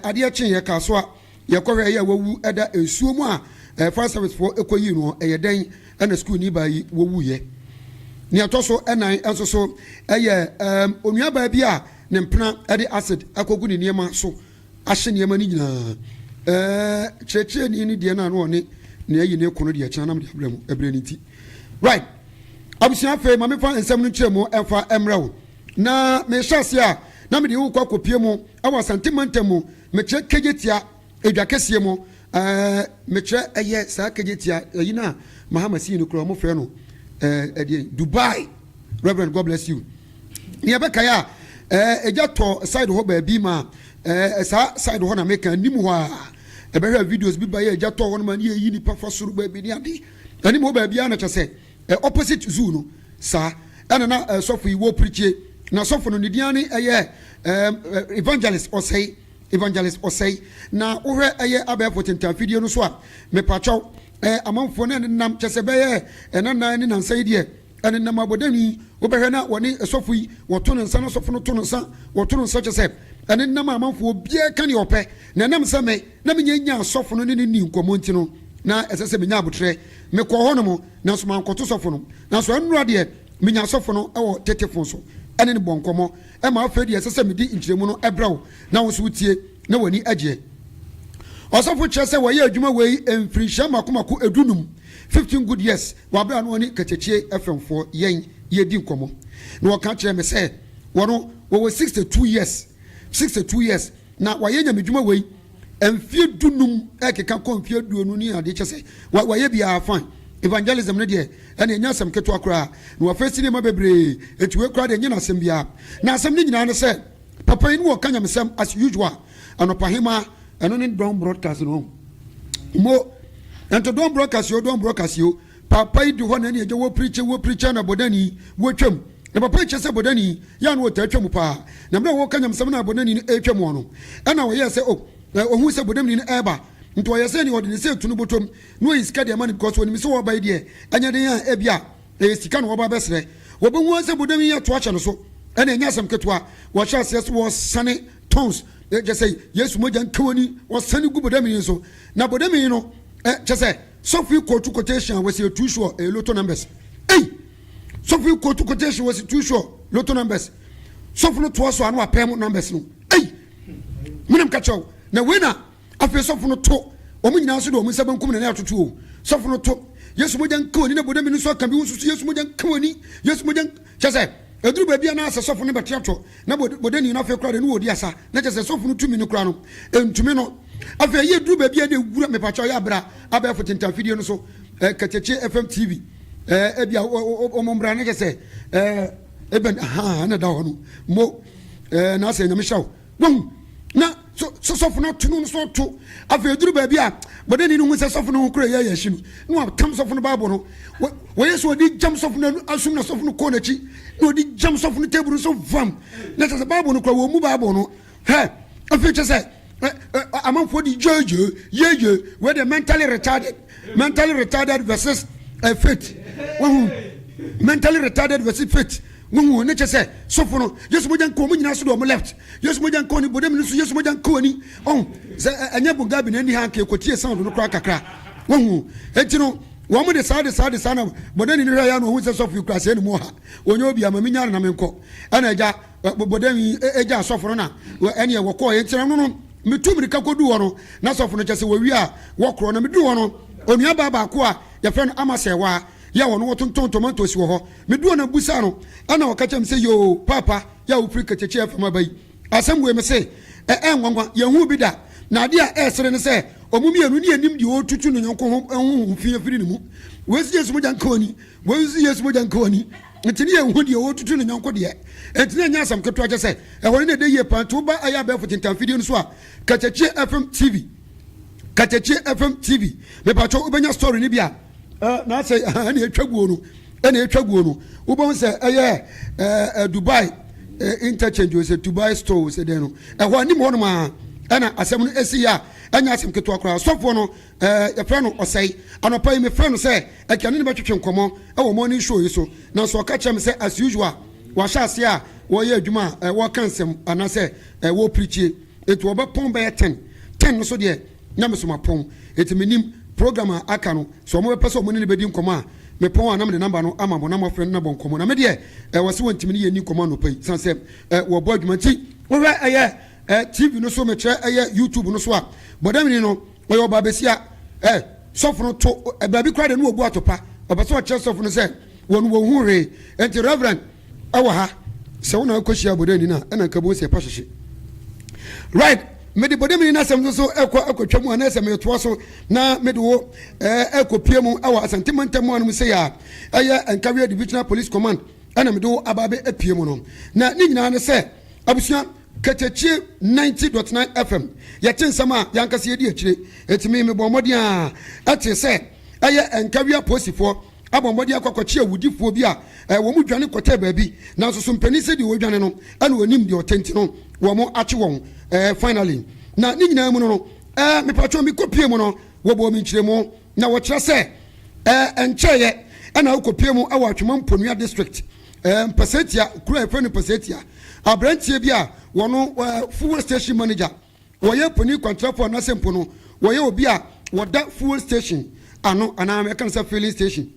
Speaker 4: ade chen ye kaso a ye kohwe ye wawu eda esuo mu a fire service for ekoyi no eyeden na school ni ba yi wowu ye ni atoso enan enso so aye onuaba bi a ne mpena ade acid akogu ni niema so ahye niema ni nyina cheche ni de na no ne na ayi ne kono de chana na de abremu ebre ti right abusia fe ma me fa ensem no kyeremu emfa emrewo na me hyase a na me de wo kwakopie mu awa santimantamu me kye kegetia edwakesie mu me kye eye sa kegetia ayi na mahamasi no kro mo fe no Dubai. Reverend, God bless you. Nyabeka ya ejato side ho ba bi ma sa side ho na make anim ho a ebehwe videos bi ba ya ejato ho no ma ne yi ni pafa suru ba bi ni ade anim ho ba bi na kyese opposite zoo no sa ana na sofu iwo preachie na sofu no ne diane evangelist osei na ohwe abefo tentan video no so a me pacho amanfo na nam kyese be na ni nan sai die ene nam abodani obehwe na woni sofu yi woto no nsa no sofu no to no nsa woto no nsa kyese ene nam amanfo bia ka ne ope na nam se me na me nya sofu no ne ni nkomonti no na esese me nya abotre me ko ho no mo na so man koto sofu no na so anu ade me nya sofu no ewo tetefon so ene ne bonkomo e ma afedi esese me di nkyeremu no ebrawo na wo so wutie na wani agye osofu kyese wo ye adwuma wei emfirihya makomako edunum 15 good years wa bra no ni Katakyie FM for yen ye di nkomo na wo ka kyerɛ me sɛ wo 62 years na wa ye nyamedwuma wei emfie dunum ekeka konfie duonu ni ade kyese wa ye bia fine evangelism ne de ene enya asem keto akora na wa fesi ne ma bebre etuwe kora de nyina asem bia na asem ne nyina ne sɛ papa yi wo ka nyamesem as usual anopahema eno ni don broadcast no mo ento don broadcast yo papa yi di ho na ne je wo preacher na bodani wo twam na papa yi se bodani ya no ta twam pa na mra wo ka nyamesem na bodani ni etwam no ena wo ye se ohun se bodani ni eba nto ye se ni odi ni se tunu botom no yi sika de man because when mi so wo bai de anya de ya ebia e sika no wo ba besre wo be hu se bodani ya to ache no so ena nya asem ketwa wo sha se wo sane tons just say yes moja nkawani wo sane gu bodami so na bodami no just say so few quotation was too sure a lotto numbers so few quotation was too sure lotto numbers so few to so anu apem numbers no munam kacho na winner afi so few to omu nyina so do omu saban kum na atoto sofo no to yesu mojan kawani na bodami no so kan bi wusu yesu mojan kawani yesu mojan chese eduru ba bia na asa sofo no beteto na bodani no afa kura de no wodi asa na chese sofo no tumi no kura no entumi no afa ye eduru ba bia de wura me pacho ya bra aba fotinta video no so Katakyie FM TV ebia omombra na chese eben na da ho no mo na asa nyame shaw bon na so sofo no tunu so to afa eduru ba bia bodani no se sofo no kura ya hinu no tam sofo no bible no wo yeso di jam sofo no asum na sofo no ko na chi no di jam sofo no table so vam na se bible no kura wo mu bible no he afa che se amanfo di jojo yeje we the mentally retarded versus faith mentally retarded versus faith Mungu ne chese sofo no yesu mojan ko munyina so do mo left yesu mojan ko ni bodem ni so yesu mojan ko ni anya bunga bi na ni hanke kotie sound no kra kakra mungu etino wo mo de sade sana bodem ni ya no hu se sofo kra se ni mo ha onye obi amaminya na menko ana eja bodem eja sofo na ene ye wo ko ye ntira no metumri ka kodu wo no na sofo no chese wo wi a wo kro na medu wo no onua baba ko a ye fe no amasewa ya wono wotonton tomatoes wo ho medu na busa no ana wakacha mse yo papa ya ofri Katakyie FM abai asem we me se enwanwa ye hu bi da na ade a esere ne se omumi anu ne anim de otutu no nyonko ho mfie firi ne mu wesi yesu mojan koni wesi yesu mojan koni ntini ye hu de otutu no nyonko de entini anya asam keto aje se ehore ne de ye panto ba aya ba fotintan video no so a Katakyie FM TV me pacho ubenya story ni bia na say na etwaguo no wo bon say Dubai interchange we say Dubai store we say den no ho ani mo no ma na asem no esi ya anya asem keto akora sofo no e fe no osai anopa me fe no say e kane ne betwetwe nkomo e wo morning show yi so na so ka chem say as usual wa sha ase a wo ye adwuma wo kansem ana say wo preach it wo be pon be 10 no so de nyame so ma pon it menim program aka no so mo pese mo ne bedi nkomo a me pon anam de number no ama mo na mo friend na bon nkomo na me de wose wontimi ne yeni nkomo no pai san se wo bo adwumanti wo hwe TV no so me kire YouTube no so a bodamini no wo ba besia sofo no to ba bi kwade no obu atopa obaso o kire sofo no se wonu wo hu re enti reverend awa ha se wona akoshia bodani na na kabo se pa hwehwe right me de bodemi na sem so ekotwa mu na sem eto so na me de wo ekopie mu awa asantementem mu anum se ya Katakyie Divisional Police Command ana me de wo ababe apie mu no na ni nyina ne se abusua Katakyie 90.9 FM yatin sama yankase yedi akire etimi me bomodi a ate se Katakyie posifo abombodi akwakwachie awudifo bi a wo mu dwane kote baabi na so mpani se di wo dwane no ana onim di otenti no wo mo ache won finally na ni nyina mu no me patcho mi kopie mu no wo bo mi nkire mu na wo kire se encheye ana wo kopie mu awa atwema mponua district Pasetia kura efeni Pasetia abrantie bi a wono fuel station manager wo ye poni contract na sempo no wo ye obi a woda fuel station ano ana me kan sa filling station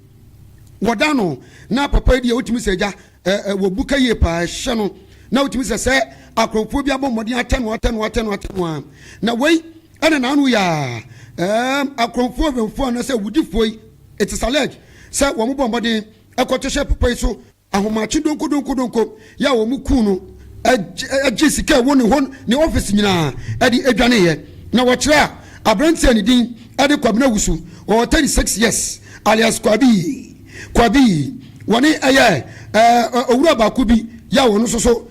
Speaker 4: woda no na papa di otimi seja wo buka ye pa hye no na otimi se akrofo bi abomodi atenu na wei ana na anu ya akrofo benfo na se wudifo it is alleged se wo mo bombodi ekotehye papa so ahomachi donko ya wo mu ku no agisika wo ne office nyina edi edwane ye na wo kire abrantia ne din ade kwabna wusu o 36 years alias kwabi woni owura ba ku bi ya wo no so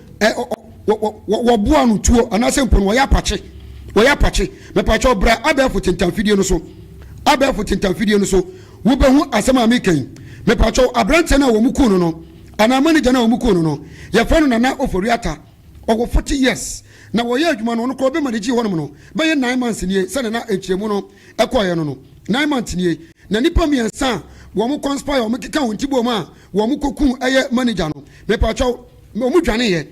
Speaker 4: wo boa no tuo anase mpon wo ya pache me pache bra abefo tintan video no so wo be hu asema mekan me pache abrantia na wo mu ku no ana manager na wo mu ku no ya fa no na oforiata ogo 40 years na wo ye adwuma no ko be manage ho no be ye 9 months nie se na echiremu no ekoye no 9 months nie na nipa miensa wo mu conspire wo mu kika hontibo ma wo mu koku eye manager no me pacho wo mu dwane ye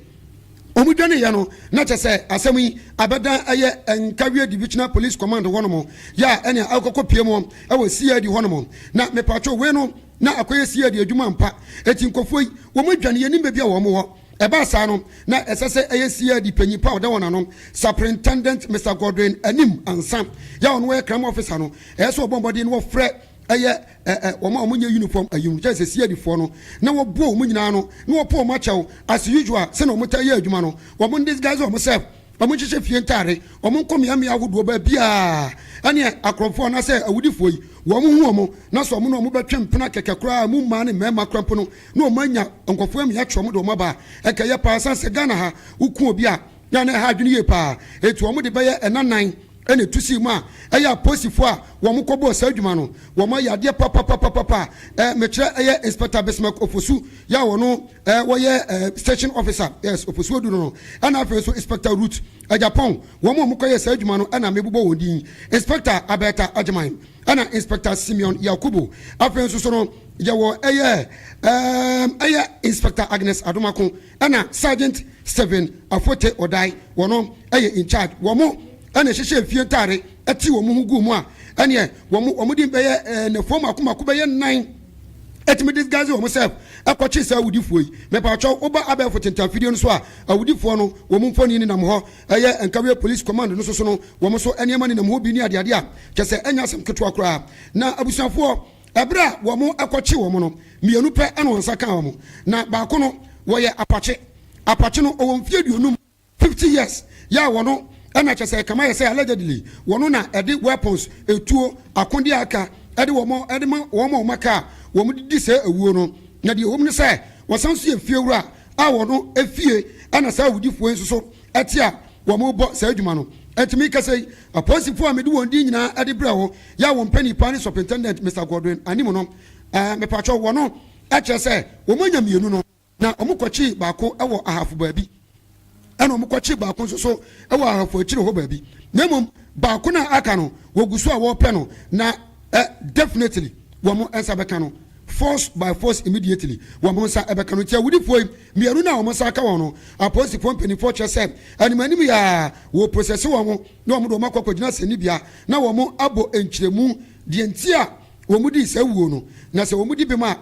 Speaker 4: no na chese asemi abeda eye Katakyie Divisional Police Command ho no ya ene akokopie mu e wo CID ho no na me pacho we no na akoye CID adwuma mpa eti nkofo yi wo mu dwane ye nimbe bia wo mu ho eba saa no na esese eyesia di panyipa oda wonanom superintendent Mr. Godwin anim ansa ya ono we crime officer no eso obombode no frɛ eye omunye uniform ayum je se di fo no na wo bo omu nyina no na wo po machew as usual se no muta ye adwuma no wo mun these guys o myself omu hyehyɛ fie ntare omu nkomiamia ahodo ba bia ane akrofo na se awudifo yi wo mu hu omu na so omu no omu betwe mpena kekekra mu ma ne mema krampo no na omu anya nkofo amia twom do maba ekaye pa sanse Ghana ha uku obi a ya na ha adwene ye pa etu omu de beye enanan ene tusi mu a eya posifo a wo mu kobo sa adwuma no wo ma yade papa mekire eye inspector Bismarck Ofosu ya wo no wo ye station officer yes Ofosu odu no ana afi so inspector Root Japan wo mu koye sa adwuma no ana mebubo wondin inspector Abeta Ajeman ana inspector Simeon Yakubu afi so no ya wo eye inspector Agnes Adomako ana sergeant Steven Afote Odai wo no eye in charge wo mu ana hyehyɛ fie ntare ati wo mu hugu mu a ane wo mu din bɛyɛ ne form akoma ko bɛyɛ 9 etimi this guys wo self akɔkye sa awudifo yi me pa atwa oba abɛfo tentafidie no so a awudifo no wo mu mfoni ni nam hɔ ɛyɛ Nkawe police command no so no wo mu so eniema ni nam hɔ bi ni ade a kyɛ enya asem ketwa kora na abusuafo ɛbra wo mu akɔkye wo mu no mienu pɛ ana wonsa ka wo mu na baako no wo yɛ apache no ɔwɔ mfie duonum 50 years ya wo no ana kyese kama yese allegedly wono na ede weapons etuo akonde aka ede womo maka womo didi se awuo no na de womo ne se wosanso efie wura a wono efie ana sa wudifo enso etia womo bo sa adwuma no etimi kase aposifo a mede wondi nyina ede bra ho ya wo mpani pani superintendent Mr. Godwin animo no me pacho wono kyese womo nya mienu no na omukwachi baako ewo ahafo baabi ana omukwachi baako so ewo ahafo akire ho baabi na mom baako na aka no woguso a wo pɛ no na definitely womo ensa bɛka no force by force immediately womo ensa ɛbɛka no tia wudifo mienu na womo ensa ka wo no aposi company for chese animanim ya wo process womo na womo do makɔkɔgyina sani bia na womo abo enkyiremu de ntia womo di sawuo no na se womo di bema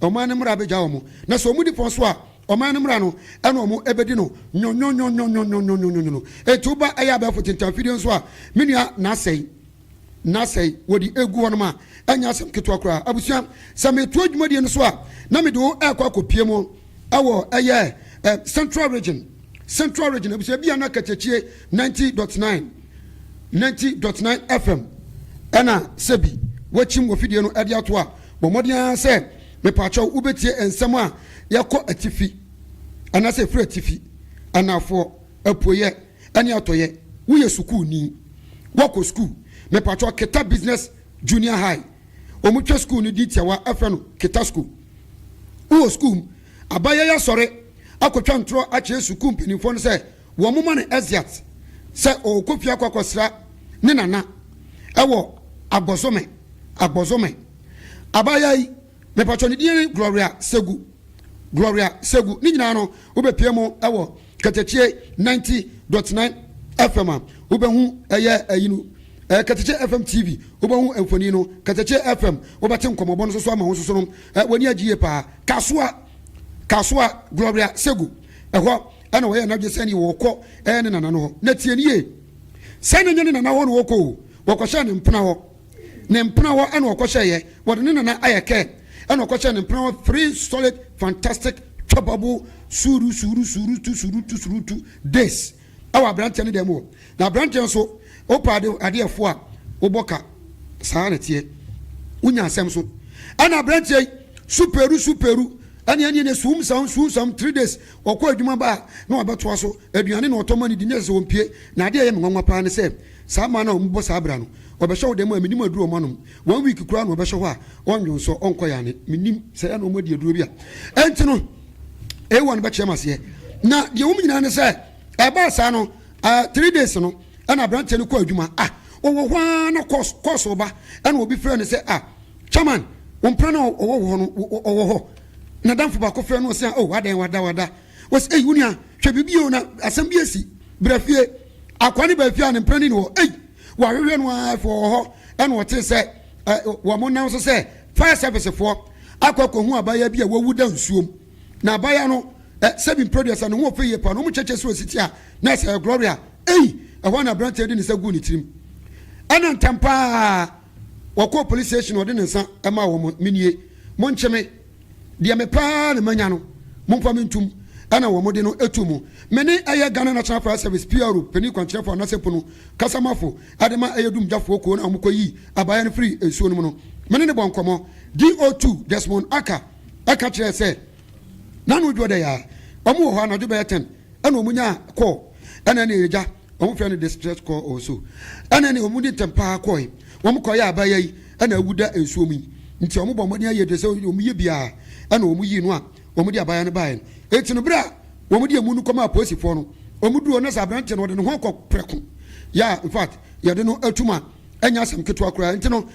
Speaker 4: omane mra beja womo na se womo di fonso a omane mra no ena omo ebedi no nyo etuba eya ba fotinta video so a menua na sei wodi egu wono ma anya asem keto akra abusua se metu adwumadi no so a na me do akopie mo awo eye central region abusua bia na Katakyie 90.9 FM ena sebi wachim wo video no ade ato a bomodian se me pacho ubetie ensem a yakɔ atifi anase frɛ atifi anafo apoye ani atoye woyɛ school ni wako school me pacho Keta business junior high omutwa school ni ditiawa afra no Keta school wo school abaya ya sɔre akotwa ntro akyɛ school pinifo no sɛ wo moma ne exiat sɛ okofia kwakɔsra ne nana ɛwɔ agbozome abaya yi me pacho ni die Gloria Segu ni nyina no obepie mo ewo Katakyie 90.9 FM obehu eye ayinu Katakyie FM TV obehu emfoni no Katakyie FM obate nkomobo no so ama ho so no wani agiye pa kaswa Gloria Segu eho ana wo ye na dwesani wo kɔ ne nana no na tie nie sɛ ne nyane nana ho no wokɔ wɔkɔhyɛ ne mpena hɔ ana wɔkɔhyɛ ye wɔde ne nana ayɛkɛ ana wɔkɔhyɛ ne mpena 3 solid fantastic chopable suru days awa branche ne demo na branche so opade adefo a oboka saa na tie unya asem so ana branche superu ani ne sum 3 days okɔ adwuma ba na obeto so aduane na otomani di nyese wompie na ade ye menwanwa pa ne se saa ma na ombo saa bra no obɛhwɛ wo demo minim aduro manom 1 week kura na obɛhwɛ ho a onwon so onkɔ yane minim sɛ ya na omodi aduro bia enti no ewa no bɛkyɛ maseɛ na de wo nyina ne sɛ ɛba saa no 3 days no ana branche no kɔ adwuma wo ho na course oba ana obi frɛ ne sɛ chairman wo mpra na wo ho na damfo ba ko frɛ no sɛ wada was wunia hwɛ bibio na asɛm bi asi brafie akwani ba fie a ne mpra ni wo wa hwehwɛ no afo ho ana wo te sɛ wo mo nan so sɛ fire service for akɔkɔ hu abaya bi a wawu da nsuom na abaya no seven producer no wo fe ye pa no mo cheche so siti a na say Gloria I want a branch in the good team. And Tampa, or police station or didn't say, Emma, Minie, Moncheme, Diamepa, Manano, Mompamintum, Anna Womodino, Etumu, many a Ghana National Fire Service, Piaru, Peniquan for Nasepono, Casamafo, Adama Ayadum Jafoko, and Amukoyi, Abayan Free, and Sunomono, Many Boncomo, DO2, Desmond Aka, Aka said, none would what they are, Omo Hana Dubetan, and Omunya, call, and any ja. Omo friend distress call also and any omudi tempa koi omo koya abaye and awuda ensuomi nti omo bomoni aye de se omo ye bia and omo yi no a omo di abaya ne bae eti no bra omo di emu no koma aposifo no omo du ona sa branch no de no ho preko ya in fact ya de no atuma anya sam keto akura nti no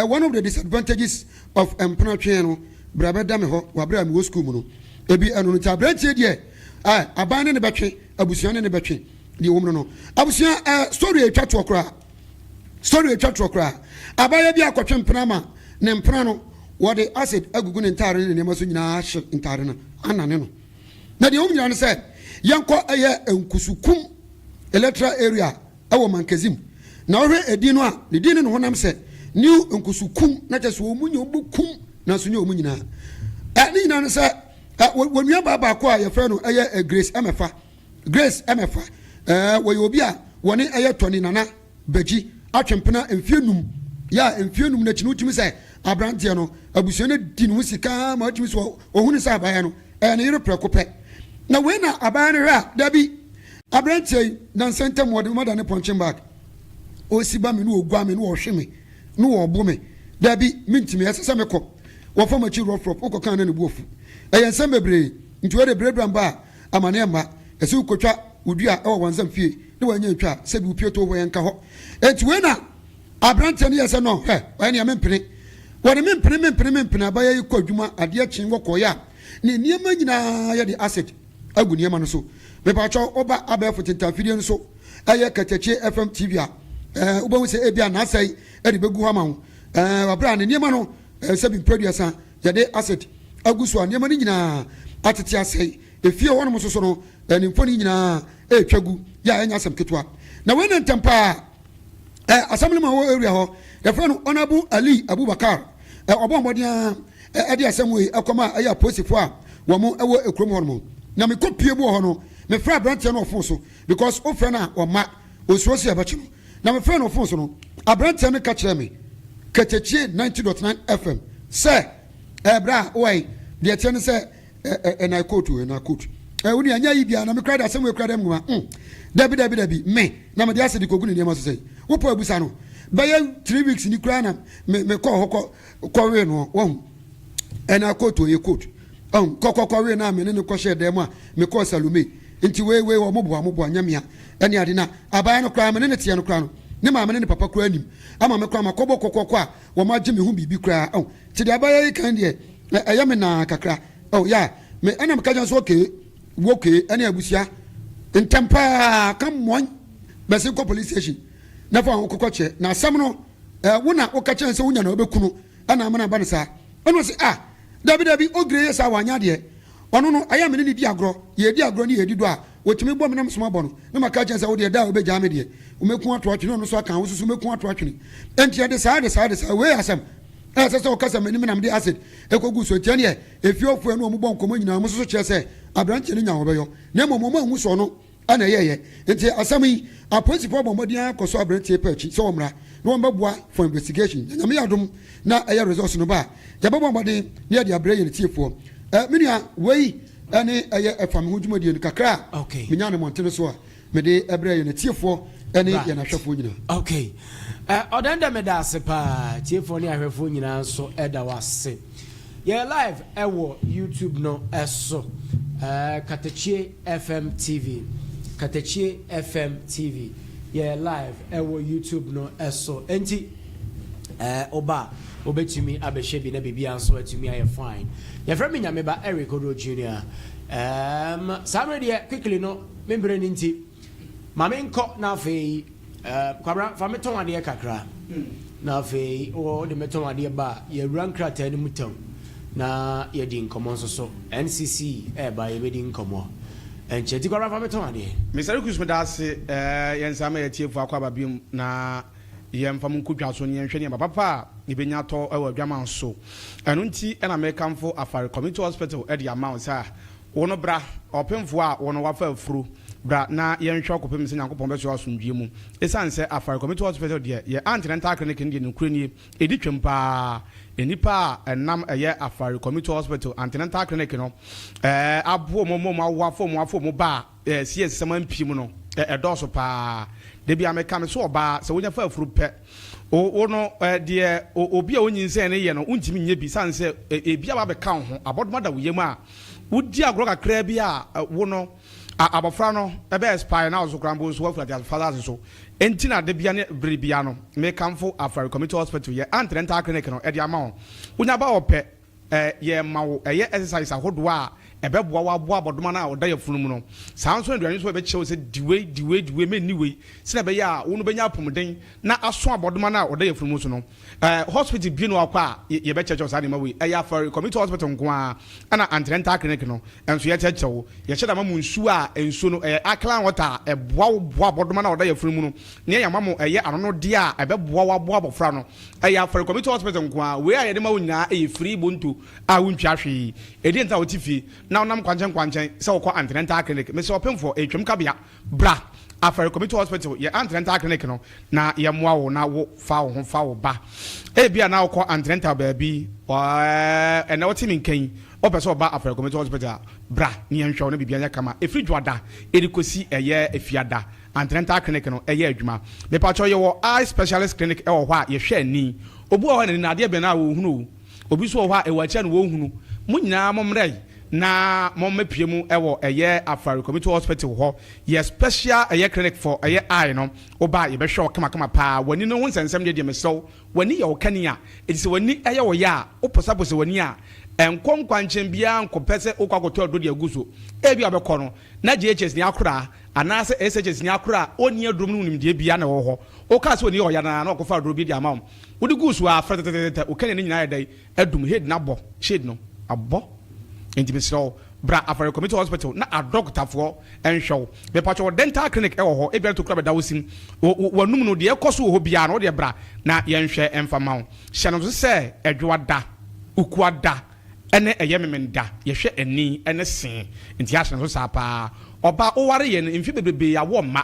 Speaker 4: one of the disadvantages of empreneur no bra be da me ho wa bra me wo school mu no ebi eno no ta branch die abane ne betwe abusuane ne betwe the woman no abusia story e twa to okra abaya bi akotwe mpena ne mpena no wo de acid agugu ne ntare ne maso nyina ahye ntare na anane no na de omnyira no se yanko eye enkusukum electoral area awo mankazim na ohwe edi no a de di ne honam se new enkusukum na cheso omunye obukum na so nye omunyina ni nyina no se wonua baba ko a ye frɛ no eye Grace Emefa we obia woni toni nana baji atwempena emfienum ya emfienum na chinu timi sai abrante no abusuane di no sika ma timi so ohunu sai abaya no ne yere prekope na we na abaya ne ra dabi abrante na sentem wode mother ne punching bag o siba me no ogua me no ohwe me no obo me dabi mintimi esese me ko wo fo machi rough okokan na ne buofu ensem bebre nti we de brebram ba amane ma esi ukotwa udua e Amansan fie ne wanya atwa se bi upieto ho yanka ho enti we na abrante ne yese no wa ne mempene woni mempene abaye ko adwuma ade kin wo koya ne niema nyina ye de asset agu niema no so me pa cho oba abefo tentafidie no so aye Katakyie FM TV a ubawu se ebia na asai e de begu ha ma ho wabra ne niema no se bi producer ye de asset agu so niema ni nyina atete asai efie ho no so no nimfoni nyina twagu ya enya asem ketwa na we ntempa assembly ma wo area ho the friend honorable Ali Abubakar obomodia de asem we akoma aya posifo a wo mo ewo ekrom ho no na me kopie bo ho no me fra branch no ofo so because o friend na o ma osuosi abachi no na me friend ofo so no abrante no ka kire me Katakyie 90.9 FM say bra oi de tiene say na quote woni anya yi bia na me krada asem we krada mwa dabi me na me de ase de kogu ne niam so sei wo po abusa no ba ya 3 weeks ni kra na me ko we no wo na quote ye quote ko we na me ne ko share dem a me ko Salome nti we wo mobo anyamia ene ade na abaya no kra me ne tie no kra no ne ma me ne papa kra anim ama me kra ma kobo kokoko a wo ma gye me hu bibi kra ti de abaya yi kan de eya me na kakra ya me ena me ka jan so okay ene abusia ntempa kamon bese ko police station na fa kokoche na asem no wona okache nse wonya na obekunu ana amana ba ne sa ono se dabi ogre yesa wanya de ono no aya me ne di agro ye di agro ne ye di do a wotimi bom nam soma bono na maka chense wo de da obeja me de umeku ato atwene no so aka wo susu umeku ato atwene enti de sa we asem sese okasa me ni nam de acid ekogu so tiane e efiofu enu omu bon komo nyina mo so chese abranche ni nya ho beyo na mo ahu so no ana yeye enti asem yi a principal bomodian akoso abranche pachi so omra no mbabua for investigation na me yadom na eye results no ba ya bomodin ne de abraye ne tiefo menua wei ene eye efam hudumadi ni kakra menya ne montene so a me de abraye ne tiefo ene ye na hwefo nyina
Speaker 1: okay odanda me da se pa tiefo ne ahwefo nyina so eda wase ye live ewo YouTube no eso Katakyie FM TV Katakyie FM TV ye live ewo YouTube no eso enti oba obetumi abehye bi na bibia so atumi aye fine ye from Nyameba Eric Oduro Jnr samre de quickly no membre ninti mame nko na afei kwabra fa meton ade kakra na afei o de meton ade ba ye ran krata ni mutam na yɛdi nkɔmmɔ nso so NCC ɛba yɛbɛdi nkɔmmɔ ɛnkyɛ ti kɔra fa bɛtɔn adeɛ
Speaker 3: Mr. Rikus medase yɛnsama yɛtiefo akɔ ababiom na yɛmfa mu nkɔdwa so ne yɛnhwɛ ne papa yɛbɛnya tɔ ɛwɔ adwaman so ɛno nti ɛna mekamfo Afare Community Hospital ɛde ama sɛ wono bra ɔpemfo a wono wafa afuro bra na yɛnhwɛ ɔkɔpem sɛ Nyankopɔn bɛso asomdwie mu ɛsiane sɛ Afare Community Hospital deɛ yɛ antenatal clinic ne deɛ nokura nie ɛdi twam paa enipa a ɛnam ɛyɛ Afare Community Hospital antenatal clinic no aboɔ mo awafo mo ba sie sɛm ampie mu no ɛdɔso paa de bia meka me so ɔba sɛ wonya fa afuru pɛ wo no deɛ obi a onyinsɛn ne yɛ no untimi nye bi san sɛ ebi a ba bɛka ho abɔdoma da wo yam a wodi agorɔ kakra bi a wo no abɔfra no ɛbɛ expire na so krambo so wafura de father so enti na de bia ne brebia no mekamfo Afare Community Hospital yɛ antenatal clinic no ɛde ama wo wonya ba ɔpɛ yɛ ma wo ɛyɛ exercise ahodoɔ a ɛbɛboa waboa abɔdoma na ɔda yɛ funu mu no saa nso aduane so ɛbɛkyɛw sɛ diwe me niwe sɛ bɛyɛ a wo no bɛnya apomden na aso abɔdoma na ɔda yɛ funu mu so no hospital bi no akɔ a yɛbɛkyɛkyɛw saa nneɛma wei ɛyɛ Afare Community Hospital nko a ɛna antenatal clinic no ɛnso yɛkyɛkyɛw yɛhyɛ da ma mu nsuo a nsuo no ɛyɛ alkaline water ɛboa boa abɔdoma na ɔda yɛ funu mu no ne yɛ ma mo ɛyɛ anono deɛ a ɛbɛboa waboa abɔfra no ɛyɛ Afare Community Hospital nko a wei a yɛde ma wo nyinaa ɛyɛ free bonto a wontwa hwee ɛdi nta wɔte fie na onam kwanchen sɛ wokɔ antenatal clinic me sɛ ɔpemfo etwam kabea bra Afare Community Hospital yɛ antenatal clinic no na yɛmmoa wo na wo fa wo ho fa wo ba ebia na wokɔ antenatal baabi ɛna wɔte me nkan ɔpɛ sɛ ɔba Afare Community Hospital bra ne yɛnhwɛ wo na bibia nya kama efiri dwada edikosi ɛyɛ efiada antenatal clinic no ɛyɛ adwuma me patcho yɛwɔ eye specialist clinic ɛwɔ hɔ a yɛhwɛ ani obu wɔ hɔ na adeɛ bɛ na wo hunu obi so wɔ hɔ a ɛwɔ akyɛ no wo hunu mu nyinaa momrɛ na mɔmmɛpie mu ɛwɔ ɛyɛ Afare Community Hospital hɔ yɛ special ɛyɛ clinic for ɛyɛ eye no oba yɛbɛhwɛ ɔkamakama paa wani no ho nsɛnsɛm deɛ mesɛw wani yɛ ɔkani a ɛti sɛ wani ɛyɛ wɔ yɛ a woposapo sɛ wani a ɛnkɔ nkwankyɛn biara nkɔpɛ sɛ wokɔ akɔtɔ ɔdɔ de agu so ebi a bɛkɔ no na GHS ni akora anaasɛ SHS ni akora ɔni adum no nimdeɛ biara na ɛwɔ hɔ woka sɛ wani yɛ ɔyɛ na ɔkɔfa ɔdɔ bi de ama wo wode gu so a frɛtɛtɛtɛ wokani ne nyinaa yɛ dɛ adum head na bɔ shade no abɔ enti mesrɛ bra Afare Community Hospital na adɔktafoɔ ɛnhwɛw bɛpatwɔ dental clinic ɛwɔ hɔ ebiara to kura bɛda wo sim wɔnum no deɛ ɛkɔ so wɔ hɔ biara no deɛ bra na yɛnhwɛ ɛmfa ma wo hyɛ no so sɛ ɛdwoa da ukua da ɛne ɛyɛ memenda yɛhwɛ ani ɛne sen nti ahyɛ no so saa paa ɔba oware yɛ no mfi bebrebe awɔ ma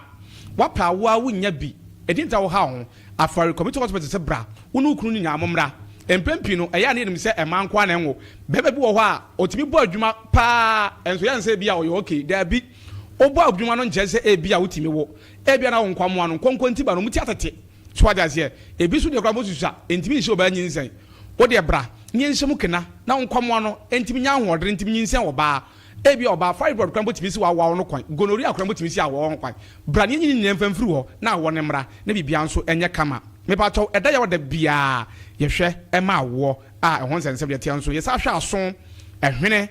Speaker 3: wapa awoa wonya bi ɛdi nta wo ha ho Afare Community Hospital sɛ bra wo no kunu nyinaa momra empempi no ɛyɛ ne nim sɛ ɛman kwa na enwo bɛbɛ bi wɔ hɔ a otimi bɔ adwuma paa enso yɛ nsɛ bi a ɔyɛ okay da bi obɔ adwuma no nkyɛ sɛ ebi a wotimi wɔ ebi na wo nkwamo ano konkonti ba no muti atete so ade ase ebi so de kra mo susa entimi nhyɛ oba nyinsɛn wo de bra nye nhyɛm kena na nkwamo ano entimi nya ahoɔdere entimi nyinsɛn wɔ baa ebi ọba fibroid kran botimi si wa no kwan gonorrhea kran botimi si awo kwan bra ne nyi nyemfamfiri ho na awo ne mra na bibia nso enye kama me pa to eda ya woda bia ye hwe e ma awo a ehon sensem de tia nso ye sa hwe aso ehwene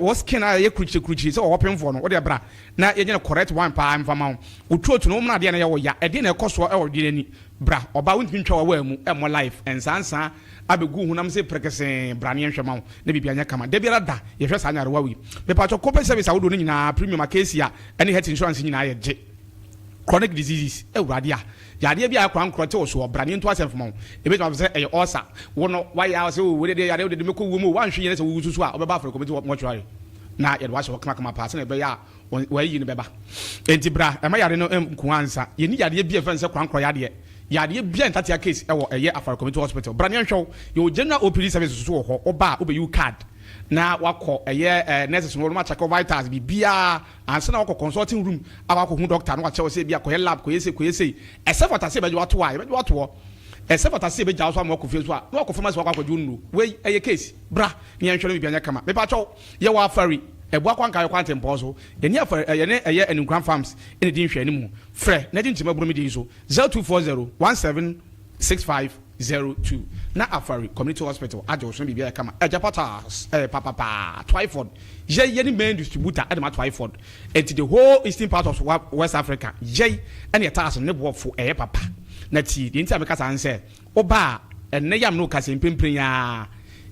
Speaker 3: wo skin a ye kruchi se wo pemfo no wo de bra na ye nye correct one pa mfama wo tuotu no mna de na ye wo ya e de na ekoso e wo de ni bra ọba wontimi ntwa wa mu e mo life ensansa abegu hunam se prekese brane nhwema na bibia nya kama de biara da ye hwe sa nyare wawi be pa to corporate service awodo no nyina premium acacia ene health insurance nyina ye je chronic diseases ewurade a yade bia akwa nkrote wo so brane nto asem fama e be to say e osa wo no wa ya se wo de yade de meko wo mu wa nhwe ye se wo susu a obeba Afare committee mortuary na ye do wa se kama pass na be ya wa yi ni beba enti bra e ma yade no nku ansa ye ni yade bia fa se kwankro yade yade bia ntatia case e wo eye Afare committee hospital brane nhwew yo general OPD service so wo oba obeyu card na wakọ eye nurses no ma check vitals bibia ansa na wakọ consulting room awakọ hu doctor no wa check say bia ko lab ko yese except for say be wato a be wato except for say be jaw so am wakọ fie so a na wakọ pharmacy wakọ ju nu we eye case bra ne nhwere bibia nya kama me pa cho ye wa Afare ebu akwa nka yakwa ntempo so eni Afare ye ne eye Enunkran farms ene di nhwe ni mu frɛ na di ntima buru mi di so 0240 176502 na Afare community hospital ajo so bibia kama ejapatas papa Twyford ye ni main distributor adema Twyford and the whole eastern part of West Africa ye ene taas ne bofo papa na ti di ntia me kasa nse oba ene yam no kasa mpempren ya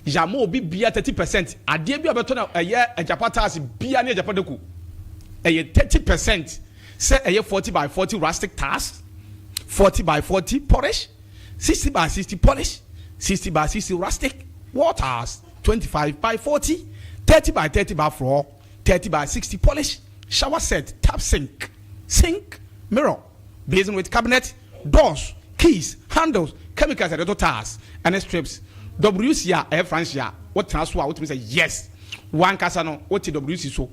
Speaker 3: yamo obi bia 30% ade bia beto na eye ejapata bia ne ejapata ku eye 30% say eye 40 by 40 rustic task 40 by 40 polish 60 by 60 polish 60 by 60 rustic waters 25 by 40 30 by 30 by floor 30 by 60 polish shower set tap sink mirror basin with cabinet doors keys handles chemicals and other tasks and strips WC air Francia what transfer what me say yes one kasa no what WC so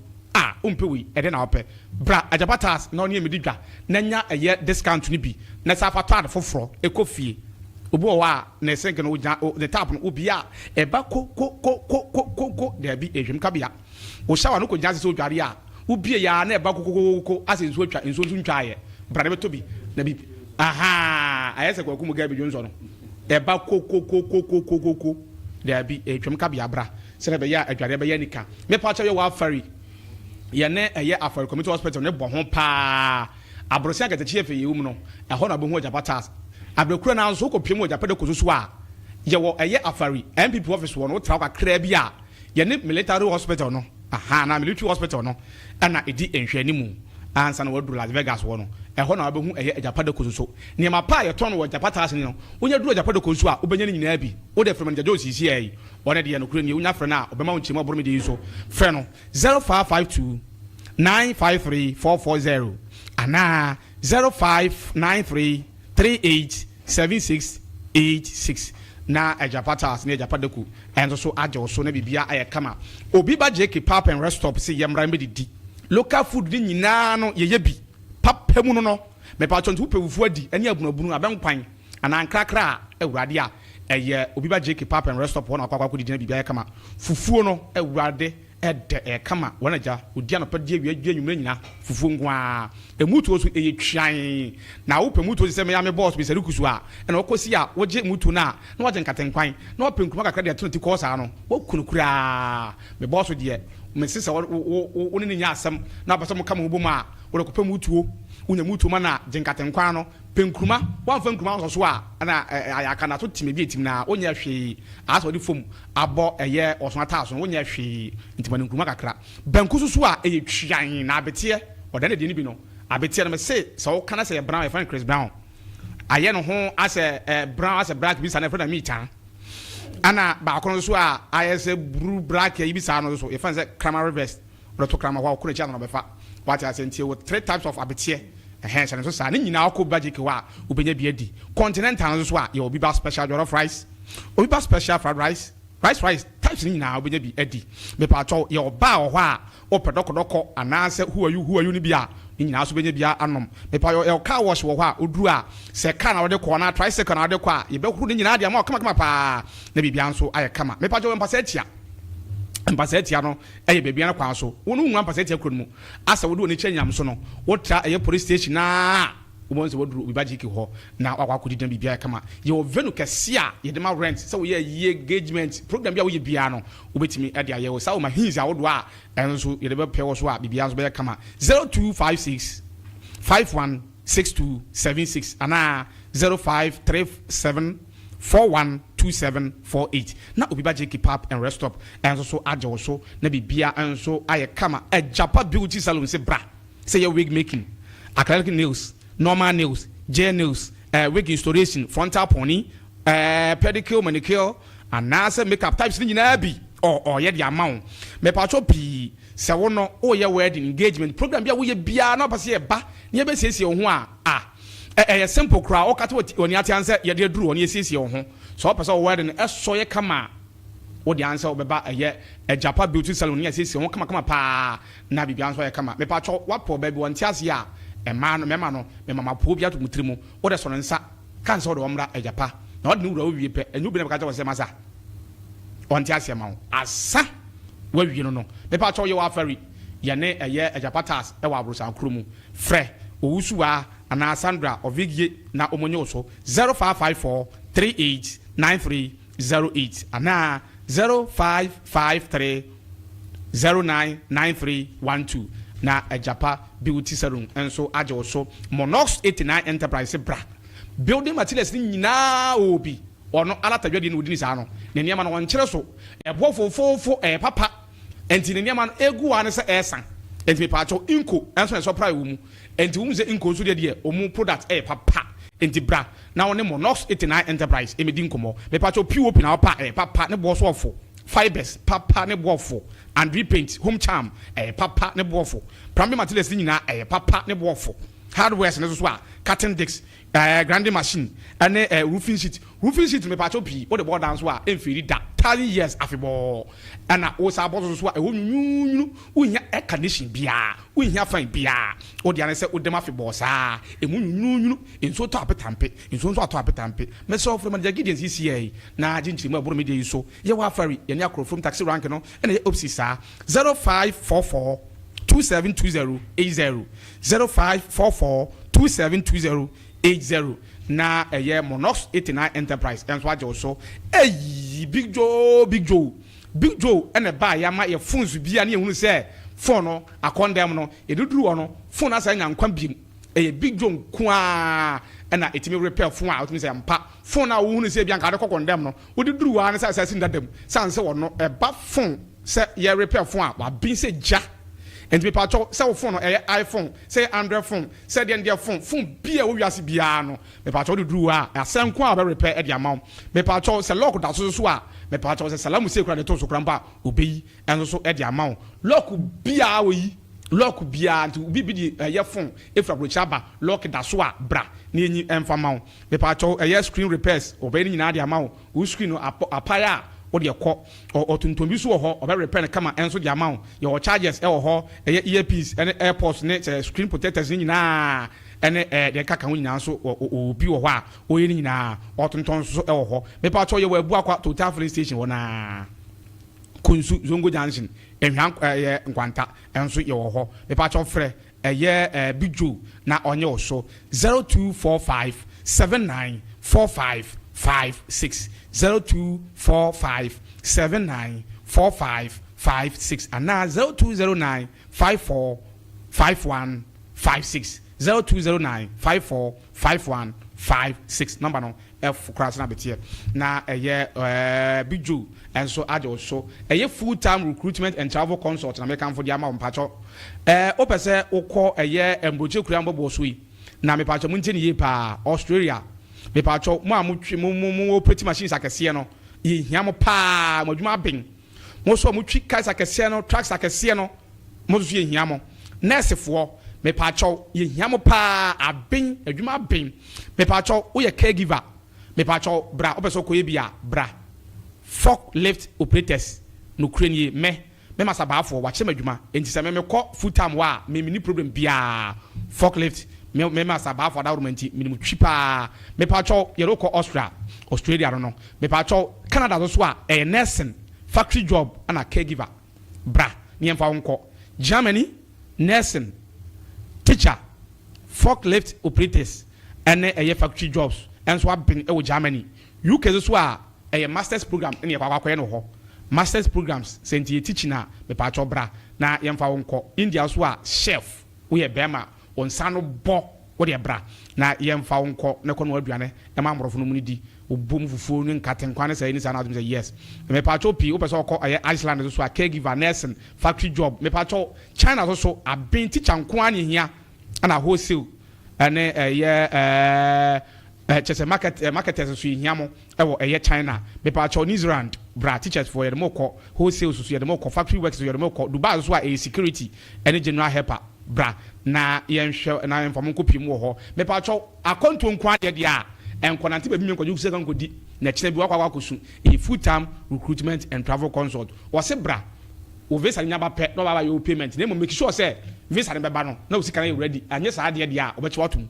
Speaker 3: umpewi e den awpe bra ajabatas na oni emididwa nanya eye discount ni bi na safa to adfoforo ekofie obi o wa na sink no the tap no obi a e ba ko there be ehwem kabia o shower no ko jase so dware a ubie ya na e ba ko ase nso atwa nso ntwa ye bra de beto bi na bi aha ayese kwa kumu ga bi jonso no e ba ko there be ehwem kabia bra se be ya adware be ya nika me pa cha ye wa afari yene eye afari community hospital ne bo ho pa abrosia Katakyie FM yewum no e ho na bo ho ajapatas abrekura na nso ko piem ajapade ko so a ye wo eye afari MPP office wo no tra kwa kra bi a yene military hospital no aha na military hospital no ana edi enhwani mu ansa na waduru Las Vegas wo no e ho na bo hu eye ajapade ko so ne ma pa ye ton wo ajapatas ni no onya duru ajapade ko so a obenya ni nyina bi wo de from njajo sisi ai one de no kure ni onya frɛ na obema wonchima oboro me de so frɛ no 0552 953 440 ana 0593 38 7686 na ajapatas na ajapadeku enso so ajo so na bibia ayekama obi ba JK pap and rest stop say yemra medidi local food ni nyina no yeye bi papemu no me pa chonto pewufu adi ani abunabunu abenkwan ana nkrakra awurade a eye obi ba JK pap and rest stop wona akwa kodi dina bibia ayekama fufuo no awurade ede kama wanaja odia no pade awie nwumre nyina fufuo ngwa emutu oso eye twan na wo pemutu oso se me ya me boss bi serikusu a na okosi a woje mutu na waje nkatenkwan na openkuma kakra de tonti kosa no wokunukura me boss de me sisa wo ne nya asem na abasa mo kama obom a wo ko pemutu unya mutu ma na jenkatenkwan no penkruma wanfa nkruma so a na ayaka na to time bi etim na onya hwe aso de fom abo eye oson ataso onya hwe ntimane nkruma kakra banku so a eye twan na abete odane de ni bi no abete na me se wo kana se brown e fan Chris Brown aye no ho ase brown ase black bi sa na freda mi tan ana ba kono so a aye se blue black e bi sa no so e fan se crama reverse roto crama wa ko recha no be fa what I sent you with 3 types of abete hence and so sa ni nyina akọ budget wa obenya bi adi continental so a ye obi ba special jollof rice obi ba special fried rice rice types ni nyina obenya bi adi me pa to ye oba o ho a opedokodoko anase who are you ni bia ni nyina so benya bia anom me pa ye car wash wo ho a oduru a se car na wo de ko na tricycle na wo de ko a ye be huru ni nyina de ma kama pa na bibia nso aye kama me pa to mpa se tia mpasetia no eye bebia na kwa so wonu nwa mpasetia krono asa wodu oni chenyam so no wotra eye police station na wobonse woduru ubajiki ho na wakwakodi dan bibia kama ye ovenu kese a ye de ma rent se wo ye engagement program bia wo ye bia no obetimi ade aye wo sa wo ma hinzi awodo a enso ye de be pe wo so a bibia so be kama 0256 516276 ana 0537 412748 na obi ba JK pap and rest stop and so ajo so na bibia and so aye kama e japa beauty salon se bra say your wig making acrylic nails normal nails gel nails wig installation frontal pony pedicure manicure and nasa makeup types ni na bi or ye the amount me pacho bi se wono o ye wedding engagement program bia wo ye bia na pase ye ba ne be siesie ho a simple crowd o kata oni ati anse ye de duru oni esiesie ho so o pese o wedding eso ye kama o de anse o beba eye japa beauty salon ni esiesie ho kama pa na bibia anso ye kama me pa cho wapo ba bi won ti ase a ema no me mama po bia to mutrimu o de so no nsa kan so o de omra japa na o de wura o wie pe enyu bi na ka ta se masa on ti ase ma ho asa wa wie no me pa cho ye wa afari ye ne eye japa tas e wa abrosa kromu frɛ owusuwa ana Sandra Ovigie na omonyo so 0554 389308 ana 0553 099312 na ajapa beauty salon enso ajo so Monox 89 enterprise bra building materials ni nyina obi ono ala tadwade no wodi saa no ne niam no won kyere so ebofofofo papa enti ne niam no egu ane se esan enti me pa cho inko enso enso pra wo mu enti wo mu se inko so de omu product papa enti bra na won ne Monox 89 enterprise emedi nkomo me pa cho POP na papa ne bo so ofo fibers papa ne boofo and repaint home charm papa ne boofo primary materials ni nyina papa ne boofo hardware ne so a cutting discs grinding machine and roofing sheet me pa cho pi o de board down so a emfiri da 30 years afebo ana o sa boso so a nyunu unya air condition bia unya fine bia o de ane se o dem afebo sa emu nyunu enso to apetampe enso to apetampe me so from the Gideon CCA na jinchi mu aburo me dey so ye wa afari ye ne akro from taxi rank no ene opsi sa 0544 272080 0544 272080 na Monox 89 enterprise and so also Big Joe and a buy yama your phones be any who say phone no akondem no e duduru ono phone asa nya nkwa bim Big Joe kwa and etimi repair phone out me say ampa phone na wo hu say bia nka de kokondem no wo duduru wa na say say ndadam sanse wo no ba phone say ye repair phone a wa bin say ja and me patcho say phone no iPhone say Android phone say their phone bia wo wiase bia no me patcho duduru a asan kwa ba repair e dia maw me patcho say lock da so a me patcho say salamu say kura de to so kura mpa obeyi enso so e dia maw lock bia wo yi lock bia nti bibi di ye phone efra brochaba lock da so a bra na enyi emfa maw me patcho screen repairs obeyi nyina dia maw wo screen no apaya o de ko o tuntumbi so ho o be repair kama enso dia maw your chargers e ho earpiece and airpods ne screen protectors nyina ene de kaka ho nyina so obi wo ho a o ye nyina o tonton so e ho me pa cho ye wa bu akwa total filling station wona kunsu zongo junction ehwan nkwanta enso ye wo ho me pa cho frɛ Big Joe na onye wo so 0245 794556 0245794556 and now 0209 545156 0209545156 number no F cross na betie na Big Joe and so ajo so full time recruitment and travel consult na make am for the amount pacho opese ukọ emboche kura mbobo so yi na me pacho munti ni pa Australia me pacho mo amutwi mo operate machines akese no ye hia mo pa mo dwuma ben mo so mo twi cars akese no trucks akese no mo so ye hia mo nurse fo me pacho ye hia mo pa aben adwuma ben me pacho wo ye caregiver me pacho bra opeso ko ye bia bra forklift operators no krenie me masabafo wa chema adwuma enti se me ko full time wa me ni problem bia forklift me masabafo da romanti minimum cheaper me pacho ye ro ko Australia no me pacho Canada so a nursing factory job and a caregiver bra ni emfa wonko Germany nursing teacher forklift operators and a factory jobs and so been e Germany UK so a masters program in yakwa no ho masters programs senti teaching na me pacho bra na yemfa wonko India so a chef we bema on sano bo wo de bra na yemfa wonko ne kono aduane e ma amrofo no mu di obom fufuo no nkatenkwa ne say ni sana adum say yes me pacho pi wo pese okọ Iceland so a caregiver nursing factory job me pacho China so a ben teacher nko anye hia na wholesale ene chese marketers so hia mo ewo China me pacho New Zealand bra teachers for your moko wholesale so your moko factory workers so your moko Dubai so a security ene general helper bra na yenhwe na enfam kopi mu ho me pacho akonto nko ade dia enkonante ba mi nkoju second kodi na kire bi wakwa akosu full time recruitment and travel consult wose bra o visa nya ba pe no baba your payment na mo make sure say visa ne beba no na o sika na ready anye sa ade dia obechi watum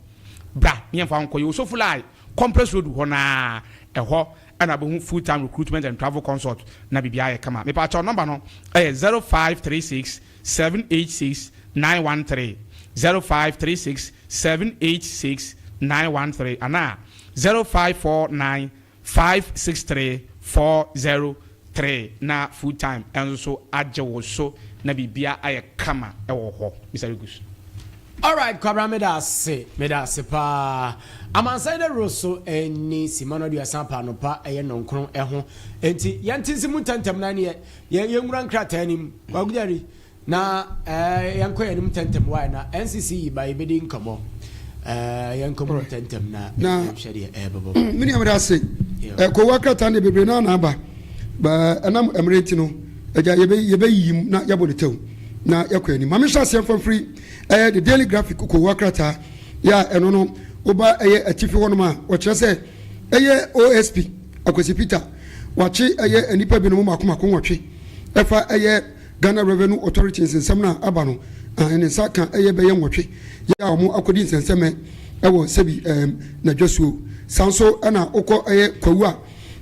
Speaker 3: bra mi enfam nko yo so fly compress road ho na eho ana be full time recruitment and travel consult na bibia ye kama me pacho number no 0536 786 913 0536 786 913 ana 0549 563 403 na full time enso so aje wo so na bibia aye kama e wo ho Mr. Gus
Speaker 1: All right, Kwabra medase pa. Amansan Dawuro so eni Simano dia sampa no pa eye nonkron eho. Enti yantinsi muntantem na ne ye nwura nkrata anim. Wagudari na yanko yanim tantem why na NCC ba ibedi nkomo. Yanko muntantem na shede babo.
Speaker 4: Mini amrase. Ko wakrata ne bebre na na ba. Ba anam emireti no. Eja yebe yim na yabonitew. Na yakwani mame hyase from free the daily graphic ko wakrata ya eno no oba atifi wono ma wo kire se OSP akwesi Peter wachi enipa bi no makoma ko wotwe efa Ghana Revenue Authority nsem na aba no ene saka beye nwotwe ya omo akodi nsenseme ewo sebi na dwasuo sanso na okọ kwawu a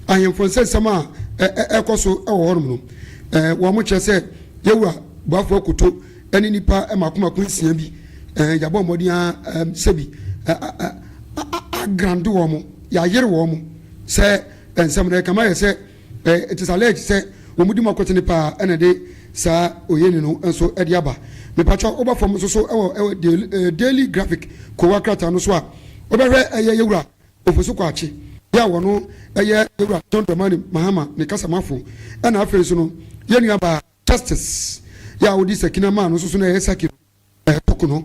Speaker 4: ahemfo nsensem a ekoso ewo hono no wo mo kire se yewura buafo koto eni nipa makoma ko nsia bi yabo modia sebi grande wo mo ya yere wo mo se ensam na kama ye se it is alleged se wo mudi makote nipa ene de sa oyeni no enso ede aba me pacho oba fom so daily graphic ko wakrata no so a obehwe yewura ofoso kwachi ya wono yewura tontomani mahama ne kasamafo ena afere so no yenu aba justice ya wodi sekina ma no so na yesaki tokuno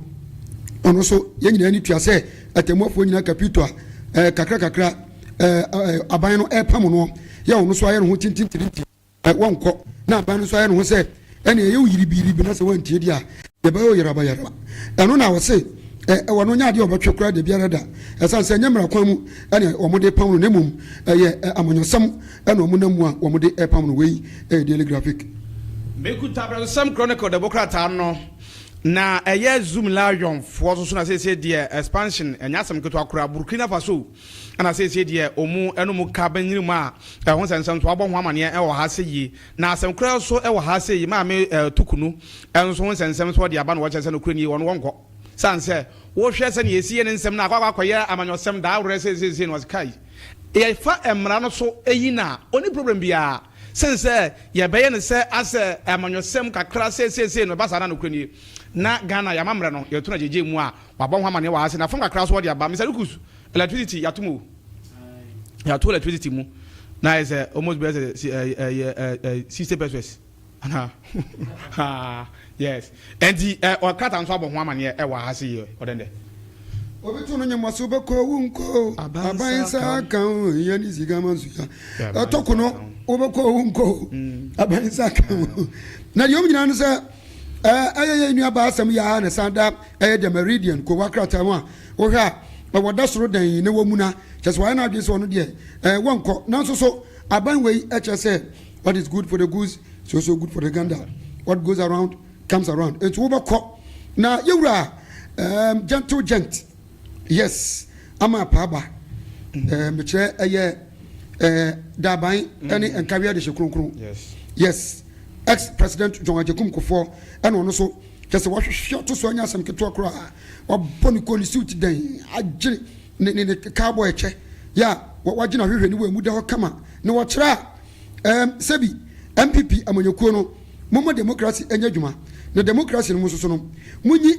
Speaker 4: ono so yenyina ni tuase atemofo nyina kapito kakra aban no epam no ya ono so aye no ho tintintinti wonko na aban no so aye no ho se ene ye yiribiribi na se wantie dia ye ba yo yaraba eno na wo se wono nya de obetwe kura de biara da esan se nyamra kwan mu ene omode pam no nemum ye amonyosam ene omunamu a omode epam no we daily graphic
Speaker 3: Mekuta brother Sam Chronicle the Bokrata no na zoom lion for so na say the expansion enyasam keto akura Burkina Faso ana say the omu enomu ka banyiri ma ho sensam so abɔ ho amane e wɔ ha seyi na asam kura so e wɔ ha seyi ma me tukunu enso ho sensam so de aba no wɔkyɛ sɛ no kura ni wɔn wɔnkɔ sanse wo hwɛ sɛ ne yesi ne nsɛm na akɔyɛ amanyɔsɛm da awrɛ sɛ no kai e fa emra no so eyi na oni problem bia since ye beye ne se ase amanyosem kakra se no basa na no kwani na Ghana ya mamre no ye tuna jeje mu a wabon ho amane wa ase na fon kakra so de aba me say lukus electricity yatomo ya to electricity mu na is almost be 60%. Yes and the or cut and so abon ho amane e wa ha se ye odende
Speaker 4: obitu no nyamaso beko wunko abansa kan yani zigamansu ya atokuno obeko wunko abansa kan na yom nyina no se ayeye nua ba asem ya na sanda the meridian ko wakrata mu a wo hwa woda soro dan ne womuna just why na adwese ono de wonko na so aban wei eche se what is good for the goose so good for the gander what goes around comes around it wo beko na yewura gentle gent. Yes, ama paba. Meche dabai any enkaria de shekronkron. Yes. Ex-President John Ajekum Kofo and ono so just what shot to so anya some keto kra or boniko ni suit den agye ne cowboy che. Ya, what wagina hwehwe ni we mu da kama. Na wo kira sebi MPP amanyokuo no momo democracy enya dwuma. Na democracy no so no munyi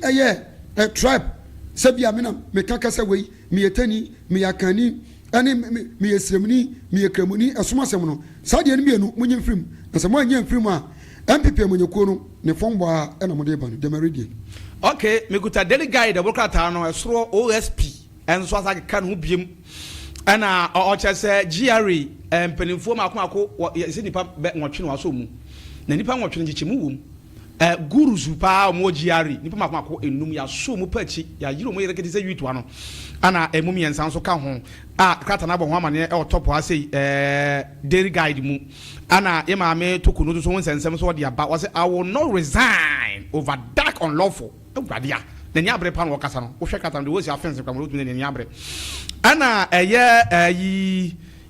Speaker 4: tribe Sabia mina mekaka sa wei miyetani miyakani ani miyesremni miyekremuni asomasem no saade ni mienu munyi mfrim na se mo anya mfrim a MPP amanyekuo no ne fombo a na mo de ba no the meridian.
Speaker 3: Okay, mekuta daily guide Bokrata no esro OSP enso asa ka no biem ana o chese GRE mpanimfo makomako se nipa nwotwe no aso mu na nipa nwotwe no gichemu wom gurus pa mo GRE nipa makomako enum ya so mu pachi ya yiro mo yerekete se yutu ano ana emum yensan so ka ho krata na bo ho amane e top ha sei daily guide mu ana e ma me tokunu so wonsensem so de aba wo say I will not resign over dark unlawful ewradia na ni abre pa no kasa no wo hwe krata no wo si offense kwa mo tumi na ni abre ana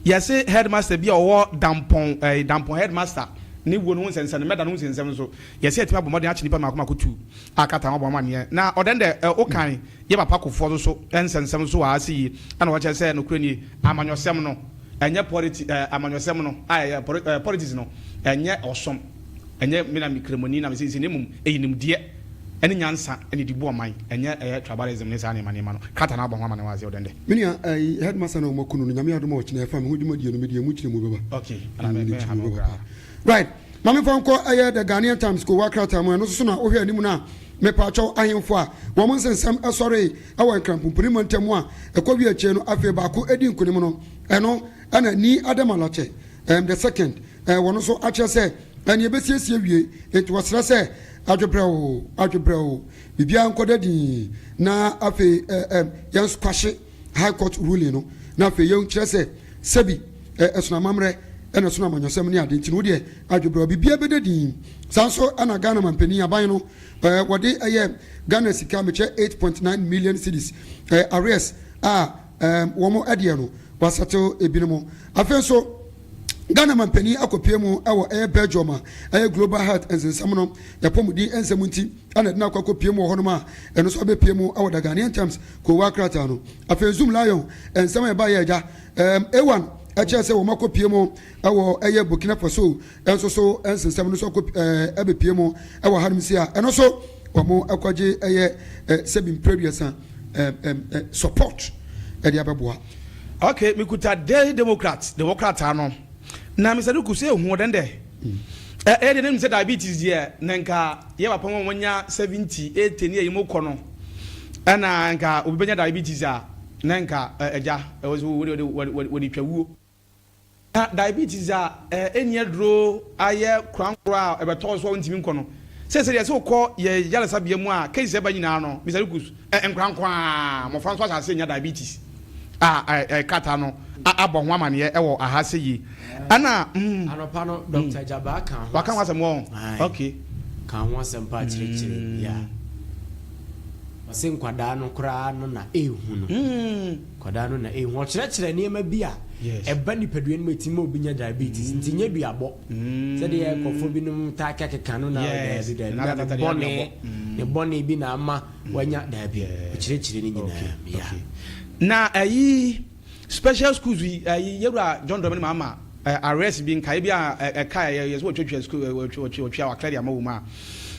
Speaker 3: yese headmaster bi owo dampon headmaster ni wo no nsensem meda no nsensem so yese atima bomode achi nipa makoma kotu akata ho bomane na odende okan ye papa kofo so nsensem so wa asi ana wo chese no kurani amanyosem no enye amanyosem no politics no enye osom enye mina mikremoni na mesisi nemum eyinim de any nyansa any dibu mine and yet tribalism is any money man cut an album woman was your dende
Speaker 4: minia headmaster no mokunu nyame adom ochina FM hu dwuma die no media mu chire mu baba
Speaker 3: okay
Speaker 4: right mame fanko the Ghanaian Times ko wakrata mo no so na ohwe animu na me pacho ahemfo a wo mon sensam asore awan krampumpuni montemu a ekwabi ache no afi ba ko edi nkunim no eno ana ni adamaloche the second wono so ache se ani ebesiesie wie it was say adwobrɛwo bibia nkodadi na afi yan squash high court ruling no na afi yon kyerɛ sɛ sebi esuna mamre ena suna manyosɛm ne ade ntino de adwobrɛwo bibia bedadi sanso ana Ghana mampani aban no wɔde Ghana sika meche 8.9 million cedis arrears wɔn ade no wasato ebinimo afi so Ghana mampani akopie mu ewo Belgium global health and nsensam ya pomudi ensem nti ana dina akopie mu ho no ma eno so abepie mu ewo da Ghanaian Times ko wakrata no afa zoom lion ensem e ba ya ja A1 eche se wo makopie mu ewo Burkina Faso enso so ensensam no so abepie mu ewo hanim sia eno so wo mo akwaje sebin previous support e dia beboa
Speaker 3: okay mikuta Daily Democrat no na Mr. Duku say hu dende de nem say diabetes here nanka ye papa mo nya 70 80 ne yimo kɔ no ana nka obibenya diabetes a nanka eja we twawuo diabetes a eni adro aye krankro a ebeto so ntimi nkɔ no say ye so kɔ ye yalesa bia mu a case ba nyina no Mr. Duku enkrankro a mo fanso asa nya diabetes kata no abɔ ho amane ɛwɔ ahase yi ana
Speaker 1: anopa no Dr. Jaba kan
Speaker 3: wa kan wasem won okay
Speaker 1: kan ho asem pa kyerɛkyerɛ ya wase nkwada no kra no na ehu no kwada no na ehu kyerɛkyerɛ niema bi a eba nipadua no metime obinya diabetes nti nya duabɔ sɛ de ekofo bi no ta keka no na ne bone bi na ama wanya diabetes kyerɛkyerɛ ni nyina ya
Speaker 3: na ayi special schools yewura John Dominic mama arrest bi nkai bi a kai yes wo twetwe school wo wa clear amawo ma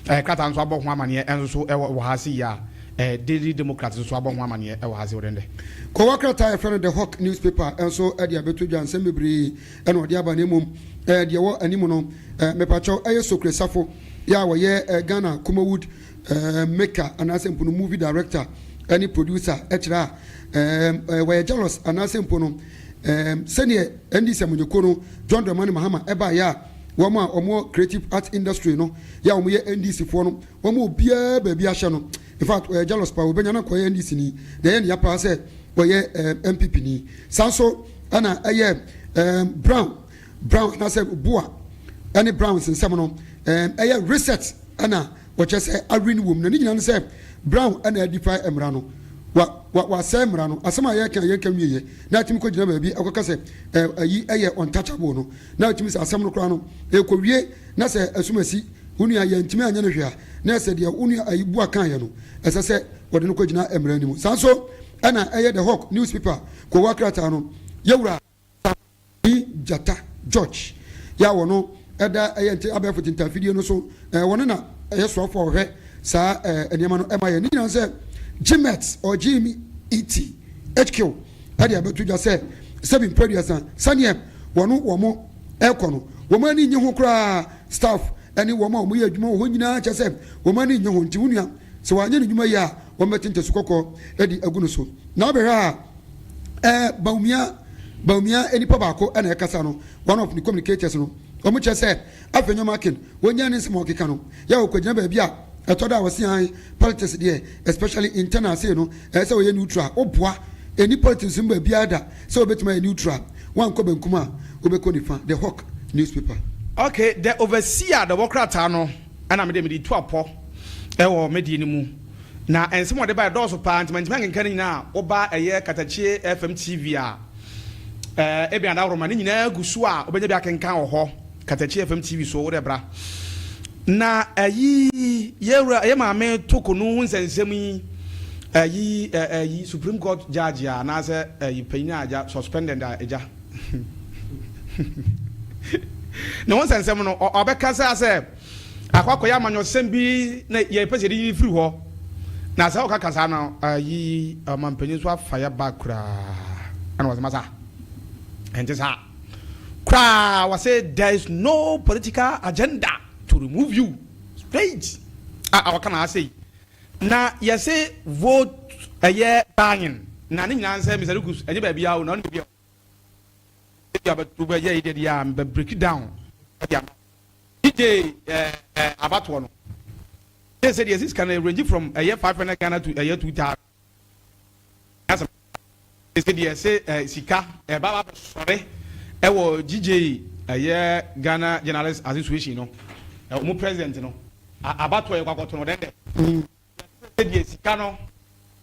Speaker 3: kata nso abɔ ho amane enso so wo ha se ya Daily Democrat so abɔ ho amane wo ha se wodende
Speaker 4: ko wakrata e friend the Hawk newspaper enso e dia beto dwan sem bebre e no de aba na emom de wo animu no mepacho sokre safo ya wo ye Ghana Kumawood maker and asempu movie director any producer etra we jealous and asempu no senior NDC Amunyokono John Dramani Mahama eba ya omo creative art industry no ya omo ye NDC fo no omo bia ba bia hye no in fact we jealous pa obenya na koye NDC ni de ye ya pa se we ye MPP ni sanso ana brown na se boa any brown sensem no reset ana what you say awin wom na ni nyina se brown ana edify emra no wa say emra no asema ye kan wiye na timi ko gina ba bi akoka se ayi untouchable no na timi se asem no kra no ko wie na se asumasi hunu ya ntimi anya no hwea na se de hunu ayi bua kan ye no ese se wode no ko gina emra ni mu sanso ana the Hawk newspaper ko wakrata no yewura Jata George ya wono eda enti abefo tinta no so wono na so for hwe sa enema no emaye ni nyina se Gmet or Jimmy ET HQ ade abetu ja se seven producer sanye womo ekono womo ani nyi ho kra staff ani womo ye adwuma ho nyina cha se womo ani nyi ho nti wunua se wanye ni dwuma ya womo tinte sukoko edi aguno so na obehwa baumia eni pa bako ana ekasa no one of the communicators no omu che se afenyo makin wonya ni nsemo keka no ya okogina ba bia etoda wasi an politics there especially internal say no say we neutral oboa eni politics mba bia da say obetuma neutral wan ko benkuma obeko nifa the Hawk newspaper
Speaker 3: okay the overseer the Democrat no ana me to apo ewo media ni mu na ensemo de ba do so pa ntmantima nkenkan na oba Katakyie FM TV a ebi anda Roma ni nyina gusu a obenya bi akenkan ho Katakyie FM TV so wo de bra na ye maame tokonu nsensem yi Supreme Court judge ya na se panyina aja suspended aja na won sensem no obeka say akwa ya manyo sembi na ye pese di free ho na sa o ka kasa na ayi mampanyi so afaya bakra ana was masa ente sa kra was say there is no political agenda to remove you straight awaka na say na ye say vote aye banging na ni nyina say Mr. Lukus enye ba bia o na no bia ya ba to ba ye dey am ba break it down DJ abatwo no they said yes, this can range from a year 500 Ghana to a year 2,000. They said yes, Sika, Baba, sorry, I was GJ a year Ghana Journalist Association, you know, more president, you know, about where I got to know that. Said yes, Sika, no,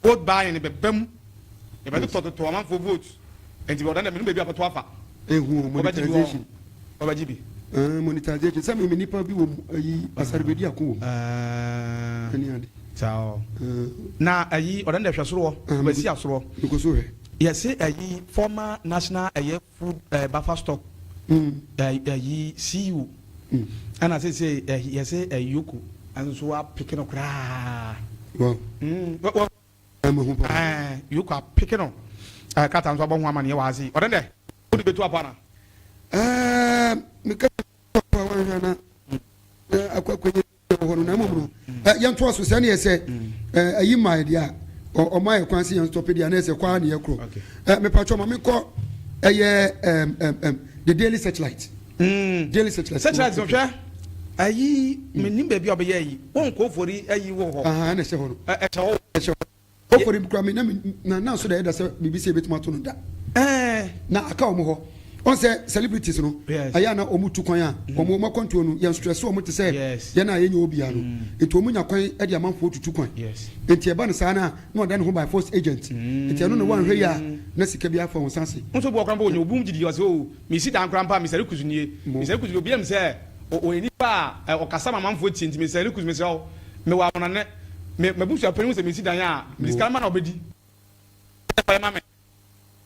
Speaker 3: vote by and a bem, if I thought to a man for votes, and you were done a minute about Wafa.
Speaker 4: Monetization.
Speaker 3: Obajibi.
Speaker 4: Monetization. Some many people Asarbedi ako.
Speaker 3: Ciao. Na ayi odanda hwasoro we si asoro. Yes, say ayi former national food buffer stock. Ayi CU. And I say yes say ayuku and so are picking up kra.
Speaker 4: Wow.
Speaker 3: You are picking up. Katan so bon amane wa asi. Odanda wo de betu apana.
Speaker 4: Mika na akwakwenye hono na momro yanto aso se na yese ayi my dia o my kwansi yan stop dia na yese kwa na yakro me pacho ma me ko the daily searchlight daily searchlight
Speaker 3: so hwe ayi me nim ba bi obeya yi won ko fori ayi wo ho
Speaker 4: na se hono o fori bikra me na so da yeda se BBC betuma to no da na aka o mo ho on say celebrities no aya na omutu kwan a omo makonto no yan stress omo te say ya na yenye obia no eto omunya kwan e dia manfo tutu kwan enti e ba no sana na oda ne ho by force agent enti no wan hwe ya na sika bia fa wonsanse
Speaker 3: nso bo kran ba onye obum gidi wase o mi si dan kran pa mi sare kuzunie mi sare kuzunie obiam say o eni pa o kasa manfo ti enti mi sare kuzu mi say o me wa wona ne me busu apani se mi si dan a mi sika ma na obedi fa ma me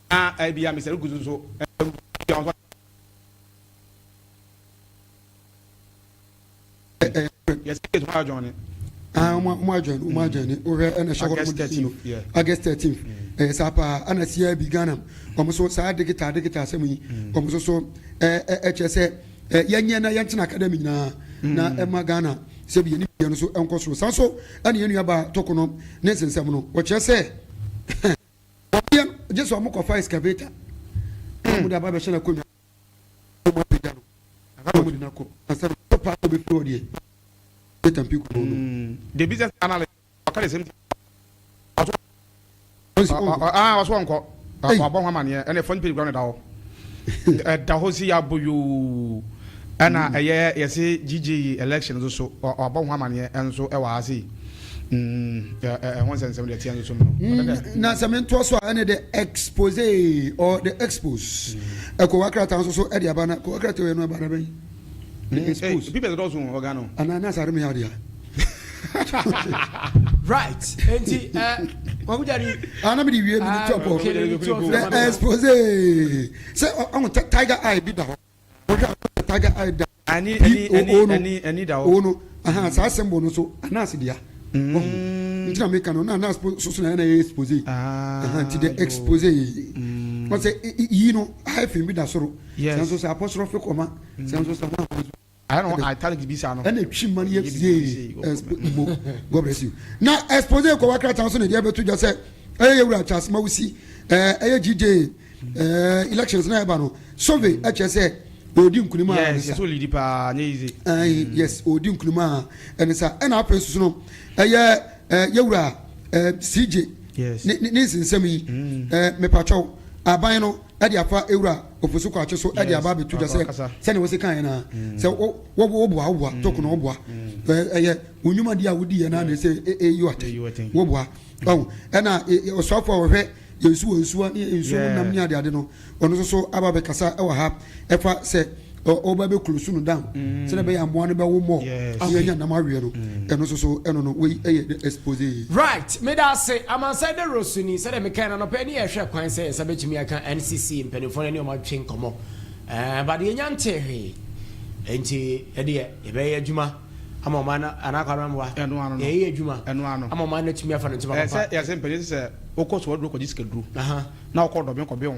Speaker 3: a bia mi sare kuzu so yes, it's my journey.
Speaker 4: My journey. Over and a show August 13th. Sapa, and a CI began. Almost so sad, the semi. Almost so HSA, Yana Yanton Academy na Emma Ghana, Sebi, and so Uncle Sanso, and you about Tokono, Nelson Samuno. What you say? Just one more fire excavator. Muda baba shana kumi mo pejano akamu dinako asara papa before die betampi ko no
Speaker 3: the business analyst okale same was one ko abon ha mane e phone page ground da ho da ho si aboyo ana eye yesi GG election so abon ha mane enso e wa ase one sense the tian so no
Speaker 4: na samento so ane the expose or the expose eko wakrata so e dia bana ko wakrata we no bana ben expose
Speaker 3: people don't so organo
Speaker 4: ana sare me yadia
Speaker 1: right enti wagujari
Speaker 4: ana me di wie mi top the expose say on tiger eye bi da ho tiger eye da
Speaker 3: ani da ho
Speaker 4: no aha sa sembo no so ana asidia ntina make no na so na expose anti the expose what say you know I feel be that soro so say apostrophe comma so
Speaker 3: I don't know italics be sa no
Speaker 4: and a man yes God bless you now expose ko wakrata so na dia betu just say eh wura chas ma wusi GJ elections na eba no survey say odi nkunima
Speaker 3: yes so lead pa nya easy
Speaker 4: yes odi nkunima and sa and happen so no yewura CJ
Speaker 3: yes
Speaker 4: ni sinsem yi me pacho aban no e dia fa ewura ofosu kwa so e dia ba betu just say ne wose kan na say wo boa toko no boa unyuma dia wodi ye na na say you ate wo boa e na osofo wo hwe yesu nam nya ade no ono so aba be kasa e wa ha e fa say oba be klusu no down se na be ya mo no be wo mo anya na ma we no eno so eno no we expose
Speaker 1: right me da say Amansan Dawuro suni se de me kan na no pe ni ehwe kwan se se be chimi aka NCC mpenifo na ni o ma twen komo but ye nyante he enti e de e be adwuma ama mana anakara mwa
Speaker 3: eno ano
Speaker 1: ye adwuma
Speaker 3: eno ano
Speaker 1: ama mana tumi afa no ntima papa
Speaker 3: say ya say mpeni say okoso wadro ko jiska dru na okodo me ko be ho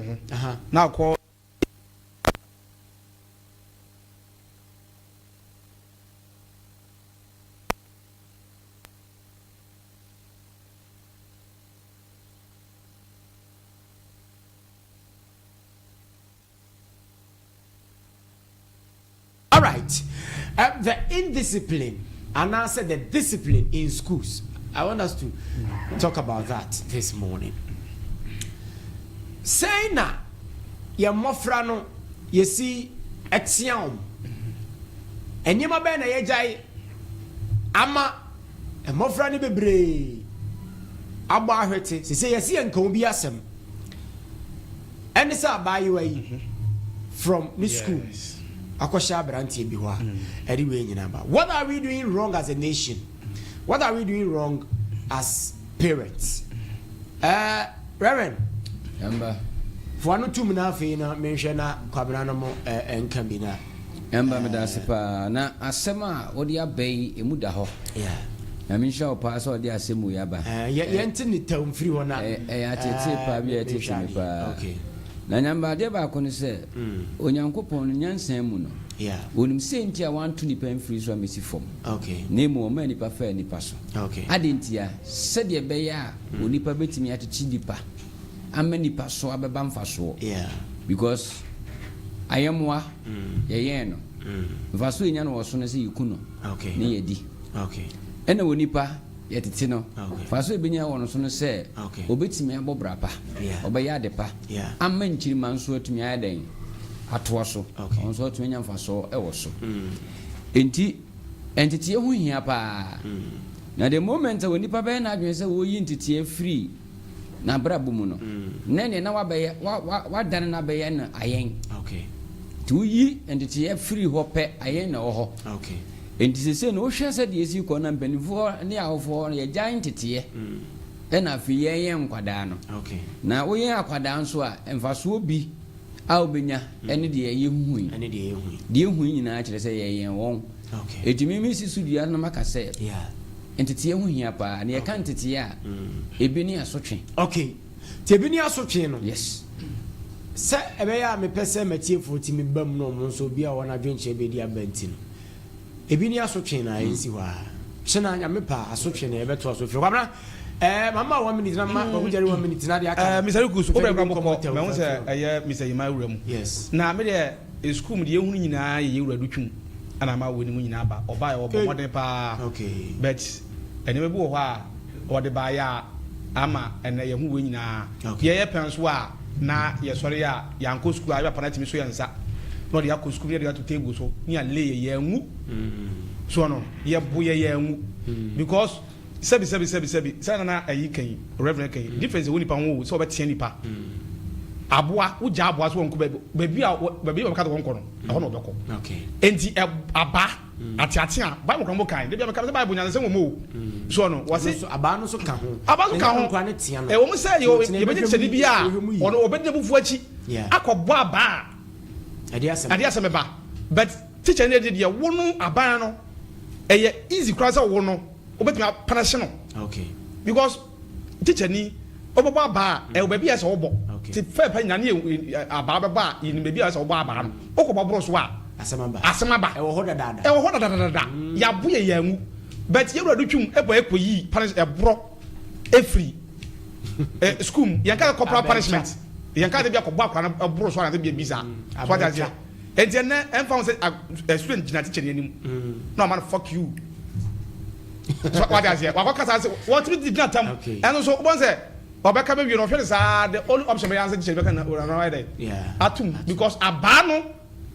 Speaker 3: na akọ.
Speaker 1: All right. The indiscipline, and I said the discipline in schools. I want us to talk about that this morning. Saying that your mofrano, you see, etiam, and you ma be na yejai, ama, a mofrani bebre, aba hwete, say you see and can be asem, and it's by you from this school. Akosha branti bi ho anyway nyinaba. What are we doing wrong as a nation? What are we doing wrong as parents? Reverend
Speaker 2: Emba
Speaker 1: for no two na fe na menhwe na kwabra no mo enka bi na
Speaker 2: Emba me da sepa na asema odi abai emu da ho na menhwe o pa so odi asemu ya ba
Speaker 1: ye nti ni tam free ho na
Speaker 2: ya tete pa bi ya tete me pa okay na nyamba de ba ko ne se onyankopon no nyansan mu no wonim se ntia wanto ni pen free so amesi fom
Speaker 1: okay
Speaker 2: nemu o ma nipa fa nipa so
Speaker 1: okay
Speaker 2: adentia se de be ya onipa betimi ateti nipa ama nipa so abeba mfa so because ayemwa ye no mfa so enya no wo so ne se yikuno
Speaker 1: okay
Speaker 2: ne yedi
Speaker 1: okay
Speaker 2: ena wonipa yetete no fa so ebenya wo no so no se obetimi abobra pa obeya de pa amma nchiri manso atumi aden atoa so onso atumi nya mfa so e wo so entity ehu hia pa na the moment wonipa be na adwen se wo yi entity free na brabo mu no nene na wa dan na be na ayen
Speaker 1: okay
Speaker 2: tu yi entity free ho pe ayen na wo ho
Speaker 1: okay
Speaker 2: entity se no hwe se de esi ko na mpanifo ne awofo ye giant tete na fi ye nkwada no
Speaker 1: okay
Speaker 2: na wo ye akwada nso a emfaso bi a obenya ene de ye huhui
Speaker 1: ene de ye huhui
Speaker 2: de huhui nyina kire se ye won
Speaker 1: okay
Speaker 2: etimi mi sisu dua na maka se entity ye huhia pa na ye kan tete a ebi ni asotwe
Speaker 1: okay te ebi ni asotwe no
Speaker 2: yes
Speaker 1: se ebe ya me pese matie foti mi bam no mo nso bi a wona dwenche be di abanti no ebi ni asotwe na ensi wa chena nyamepa asotwe na ebe to asotwe kwabra mama 1 minute na mama ko jari 1 minute na dia aka
Speaker 3: Mr. Kusu obra kwa mko me won say Mr. Yima Wuram
Speaker 1: yes
Speaker 3: na me de school mu de ehunu nyina ye yewura dutwum ana ma woni mu nyina ba oba ye obo modern pa
Speaker 1: okay
Speaker 3: but ene me bi wo ha o de ba ya ama ene ye hu wo nyina ye penso a na ye sori ya yanko school a ya panatimi so yansa no de yakko school ye de to table so ni a lay ye nwu so no ye bo ye nwu because sebi sana na ayi kan reverend kan difference woni pa wo so obetia nipa aboa uja aboa so wonko baby ba ka to wonko no ho no obeko
Speaker 1: okay
Speaker 3: enti aba atiate a bible kan mo kan de bia ka se bible nyanse wo mo so no wase
Speaker 1: aba no so ka ho
Speaker 3: aba so ka ho wo mo say ye be chedi bia ono obede bufu achi akọbọ aba ade asem ba but teacher ne de wo no aba no eye easy cross wo no obetumi punish no
Speaker 1: okay
Speaker 3: because teacher ni obobo aba e obabi ese obo ti fe pa nyane aba baba yin bebi ese obo aba no okobo bro so a asemaba e wo ho dada ya boye ya nwu but ye wura dutwum ebo ekoyi punish e bro e free school yanka corporal punishment yanka de bia ko bo akwa na bro so na de bia bisa so that ya enti na emfa say student jina teacher ni anim no man fuck you so what does here what kasa what we did not time and so one say obeka be we no feel say the only option be answer teacher be can na right there atum because aba no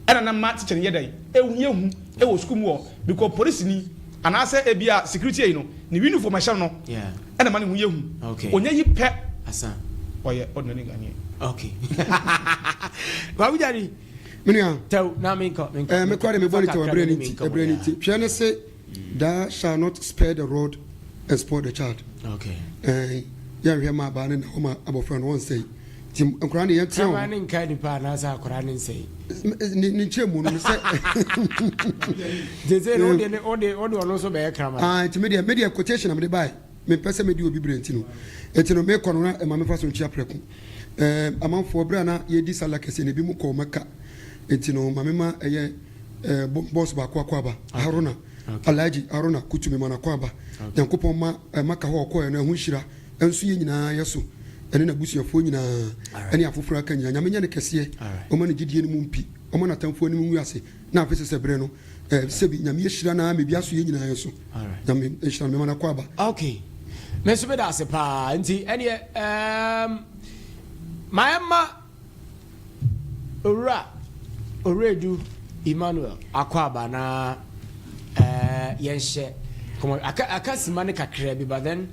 Speaker 3: era na ma teacher ye dai ehun e wo school mu because police ni and I say ebia security no ni uniform machine no era ma ni hu ye hu onya yi pe
Speaker 1: asa
Speaker 3: oye ordinary gani
Speaker 1: okay ba wu jari
Speaker 4: minia
Speaker 1: taw na me ko
Speaker 4: me kware me boni to abrenity hwene se thou shall not spare the rod and spoil the child
Speaker 1: okay
Speaker 4: yeah hwe ma ba ne na homa abofra no won say tim nkora ne yɛtia wo
Speaker 1: kama ne nka nipa na sa akora ne nsɛi
Speaker 4: ne nkyɛmu no sɛ
Speaker 1: dese no ode ɔno so bɛyɛ krama
Speaker 4: nti media quotation am de buy me pɛ sɛ medi obi brɛ no enti no me kɔ no na ma me fa so ntua prɛko amanfoɔ bra na yɛdi sala kɛse ne bi mu kɔ maka enti no ma me ma ɛyɛ boss ba kwa aba haruna alaji haruna kutumi mana kwa aba yankopɔn ma maka hɔ kɔ na ho hyira enso yɛ nyinaa yɛso ɛne na busuafoɔ nyinaa ɛne afoforo aka nyinaa nyame nya ne kɛseɛ ɔma ne gidie no mu mpi ɔma na tamfoɔ no mu wiase na afese sɛ brɛ no sɛbi nyame yɛhyira na me bia so yɛ nyinaa yɛso nyame yɛhyira me mana kwa aba
Speaker 1: okay me so be da se pa nti ɛne maema Oredu Emmanuel akwaba na yenhye come aka simane kakra bi but then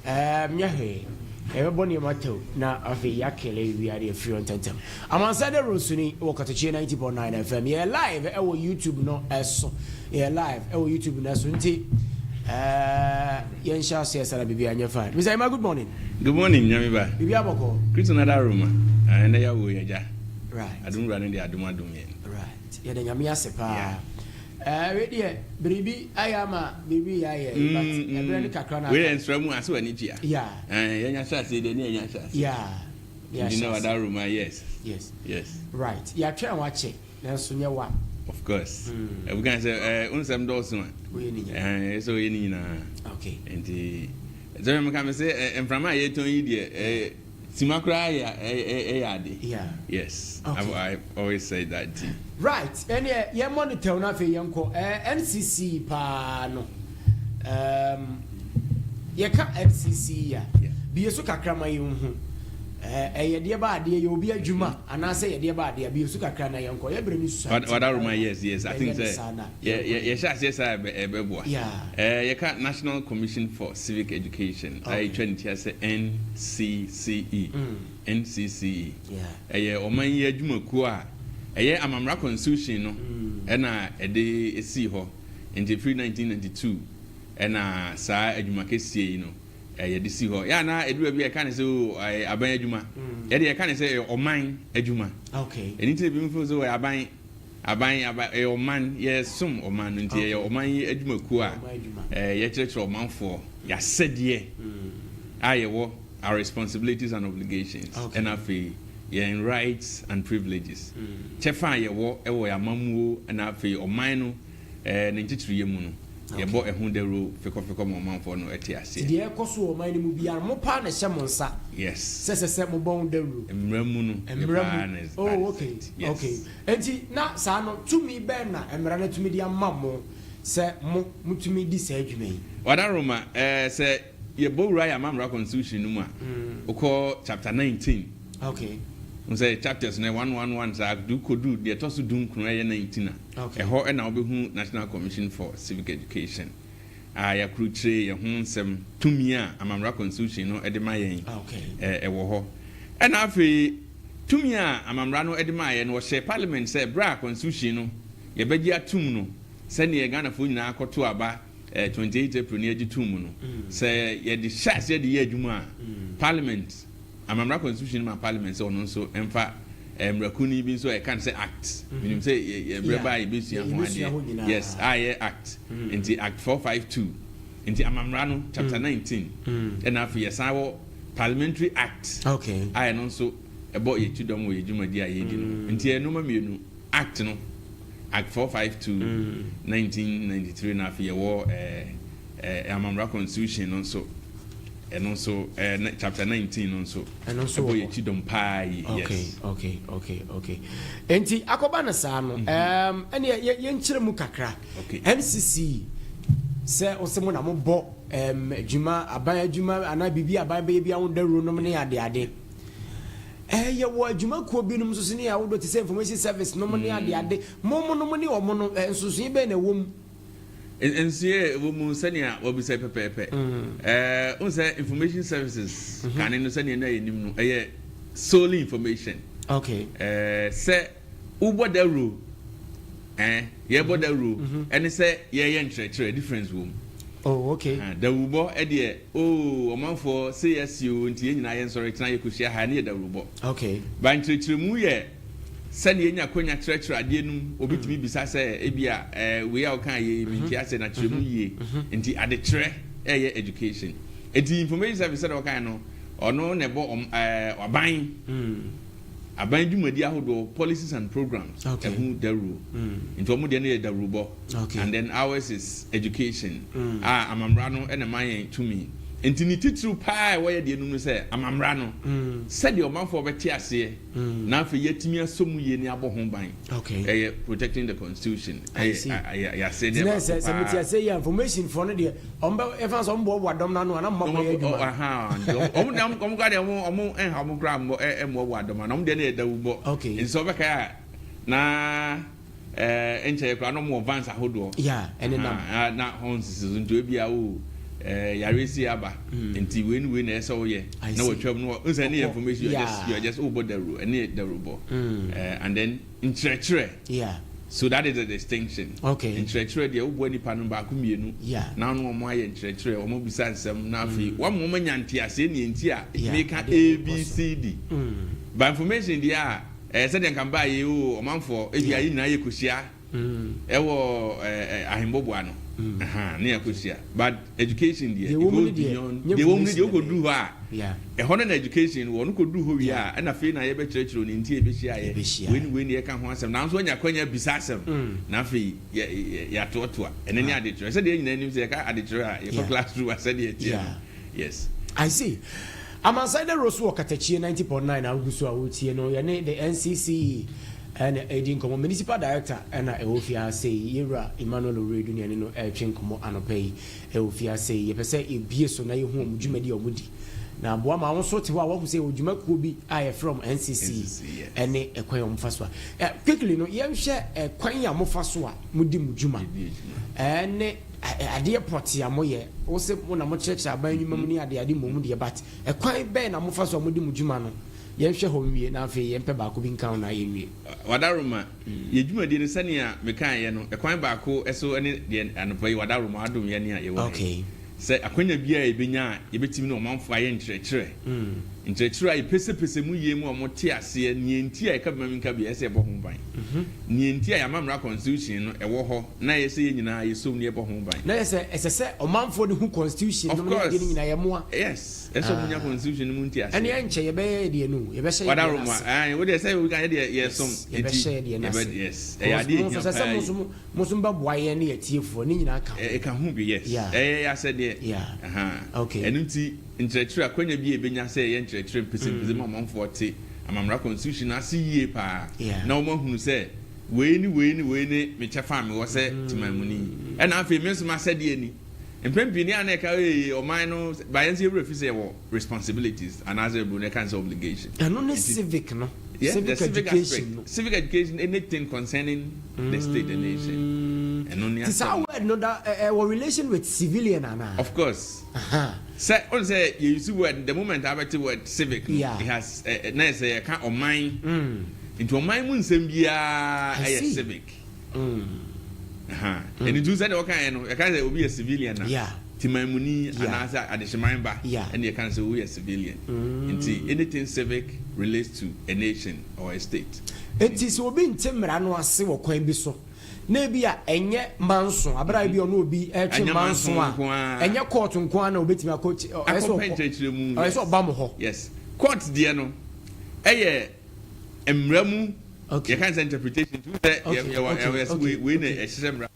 Speaker 1: nyahe ebe ni mato na afi yakele wi ade free on tentem Amansan Dawuro suni wo Katakyie 90.9 FM ye live e wo YouTube no eso ye live e wo YouTube no eso nti yenhye ase sala bibi anya fine Mr. Emma, good morning
Speaker 6: Nyameba
Speaker 1: bibi aboko
Speaker 6: Kristo na daruma na ya wo yaja
Speaker 1: right
Speaker 6: adum rane de adum ye
Speaker 1: right ye de nyame ase pa we de bribi ayama bibi yaye but ebre ni kakra na
Speaker 6: we ensramu ase wani tia
Speaker 1: yeah
Speaker 6: yenya chance de ne yenya chance
Speaker 1: yeah
Speaker 6: you know daruma yes
Speaker 1: right ya twa wa che na so nye wa
Speaker 6: of course we can say unsem do so
Speaker 1: we ni
Speaker 6: so ye ni na
Speaker 1: okay
Speaker 6: enti so me can say emframa ye ton yi de Simakra ade.
Speaker 1: Yeah.
Speaker 6: Yes.
Speaker 1: Okay.
Speaker 6: I always say that.
Speaker 1: Right. And yeah, monitor na fe yanko NCC pa no. Ka NCC ya. Bi so kakra ma yin hu. Ye de ba ade ye obi adwuma ana say ye de ba ade bi so kakra na yanko. Ye bre ni su.
Speaker 6: What Roma yes. I think say. Yeah, yes ebeboa.
Speaker 1: Yeah.
Speaker 6: Ye ka National Commission for Civic Education. I train here say NCCE. NCCE.
Speaker 1: Yeah.
Speaker 6: Ye oman ye adwuma ku a ye amamra constitution no na ede esi ho in the 1992 na saa adwuma kesie no ye de si ho ya na edu bi e kan se aban adwuma ye de ye kan se oman adwuma
Speaker 1: okay
Speaker 6: eni te bi mfo so aban oman ye sum oman nti ye oman adwuma ku a ye kyerɛkyerɛ omanfo ya sɛdeɛ aye wo our responsibilities and obligations and afi your rights and privileges chefa ye wo ewo ya mamuo and afi oman no ne ntitiriye mu no ye bo ehun dero fekofeko mo manfo no eti ase
Speaker 1: de ekoso oman ni mu bia mo pa na hye mo nsa
Speaker 6: yes
Speaker 1: se mo bon dero
Speaker 6: emramu no
Speaker 1: oh okay yes. Okay enti na sa no tumi be na emra na tumi dia mammo se mo mutumi di sa adwuma yi
Speaker 6: wadaroma se ye bowura ya mamra constitution no mu a ukọ chapter 19
Speaker 1: okay
Speaker 6: say chapters na 111 sa do kodu de to so dum kunu ye 19 a ho na obehu National Commission for Civic Education ya krutre ye ho nsem tumi a amamra constitution no ede ma yen
Speaker 1: okay
Speaker 6: wo ho na afi tumi a amamra no ede ma yen no she parliament say bra constitution no ye begi atum no se ne Ghana fo nyina akoto aba 28 April ne agitum no se ye de shas ye de ye adwuma parliament amamra constitution ma parliament so no so emfa mrakuni bi so e kan say act meaning say ye breba e besia ho ade yes act into act 452 into amamra no chapter 19 and afi yesawo parliamentary act
Speaker 1: okay
Speaker 6: I no so ebo ye tudom wo yedwumadi aye di no into eno ma mienu act no act 452 1993 na afi ye wo amamra constitution no so and also chapter 19 also
Speaker 1: and also
Speaker 6: boy chidom pai yes
Speaker 1: okay enti akoba na saa no ene ye nkyere mu kakra NCC se osemo na mo bo adwuma aban adwuma ana bibi aban be bia wo daru no ne ade ye wo adwuma ko bi no so se ne ya wo do te se information service no ne ade mo no ne o mo no nsusu be na wom
Speaker 6: NCA womu sania wobisa pepepe unse information services kan no sania na yenim no solely information
Speaker 1: okay
Speaker 6: se ubodaru ye bodaru and say ye nkyerɛkyerɛ difference wom
Speaker 1: Oh, okay.
Speaker 6: Dawubo edie omanfo say yes you nti nyina yen sorry tena yekuhia ha ne dawubo.
Speaker 1: Okay.
Speaker 6: Ba ntiretimu ye sani enya konya trechre ade num obitimi bisa say ebia we a kan ye minti ase na tiremu ye nti ade tre eye education. Enti information service say kan no ono ne bo aban aban dwumadi ahodo policies and programs ehu daru into omo de na darubo and then ours is education amamra no na man to me enti ni titru pa we de nunu say amamra no said the omanfo beti ase na afa yetimi asomu ye ni aboho ban protecting the constitution I said
Speaker 1: there say say information for no de omba efa so mbo wadom na no na mmako ye adwuma
Speaker 6: omo ga de omo enha mo gra mo emo wadom na omo de na dawubo nso beka na enche kra no mo advance ahodo na honsis nto ebia o yaresi aba enti we na eso ye na watwam no nsa ne information you are just over the rule and the rule and then in treachery so that is a distinction in treachery the obo ni panu ba ku mienu na no mo aye treachery o mo bisa nsem na afi wa mo nyanti ase ni enti a make abcd by information dia said dem kan ba ye o manfo ebi ayi nyina ye kosia ewo ahimbobo ano ne yakosia but education there it goes beyond the woman dey go do ha na education won ko do ho wi a na fe na ye be kirikiro ni ntie be hia ye we ye ka ho asem na so nya kwanya bisa asem na fe ya totoa ene ne ade tire se de nyina nim se ka ade tire a ye for classroom ase de yes
Speaker 1: I see. Amansan Dawuro Katakyie 90.9 agusu a wotie no ye ne the NCC and Edin Komo Municipal Director and Eofia say Yera Emmanuel Oredu ne no etwen komo anopai Eofia say ye pese ebie so na ye hu omdwumadi omudi na boa ma won so te ho a wo say odwumakuo bi aye from NCC ene ekwan omfaso a quickly no ye hwe ekwan ya mofaso a mudi mudwuma ene ade poti amoye wo se mo na mo church aban nwuma mu ni ade momu de but ekwan be na mofaso a mudi mudwuma no yehwe ho nwie na afi yempe baako bi nkan na yenwie
Speaker 6: wadaroma yedwumadi ne sane a mekan ye no ekwan baako eso ne de anopai wadaroma adom ye ne a ye wo se akwanya bia ebenya yebetimi no manfo aye nkyerɛkyerɛ nkyerɛkyerɛ aye pese mu yie mu omote ase ne enti a eka bema nka bia ese ebo ho ban ne enti a yamamra constitution no ewo ho na yese ye nyina yesom ne ebo ho ban
Speaker 1: na yese esese omanfo de hu constitution no ne nyina yemoa
Speaker 6: yes eso munya constitution mu nti ase
Speaker 1: ene enche ye be de no ye be hye
Speaker 6: wadaroma wo de say we kan ye yesom
Speaker 1: ye be hye de na
Speaker 6: yes e ya de
Speaker 1: nya musum ba boaye ne yetiefo ne nyina ka
Speaker 6: e ka hu bi yes ya said enunti nkyerɛkyerɛ akwanya bi ebenya sɛ yɛ nkyerɛkyerɛ mpese ma amanfo te amamra constitution ase yie pa na wo mahunu sɛ we ni me kyɛfa me wɔ sɛ timamuni ɛna afei me nso ma sɛ de ani mpempi ni ana ka ɔman no ba yɛn sɛ every fi sɛ wɔ responsibilities and as a bune can obligation
Speaker 1: ɛno ne civic no civic education
Speaker 6: civic education anything concerning the state and nation and only
Speaker 1: this how no that relation with civilian ana
Speaker 6: of course say on say you use word the moment I bet word civic it has na say ka oman into oman mu nsem bia civic and it do say the kind no can say obi a civilian na timamuni anasa adeshiman ba and you can say we a civilian anything civic relates to a nation or a state
Speaker 1: it is obi ntemra no ase wo kwan bi so na bia enye manso abra bi ono obi etwe manso a enye court nko na obetimi akochi eso ba mo ho
Speaker 6: yes court de no eye emramu you can say interpretation to the we na ehiremra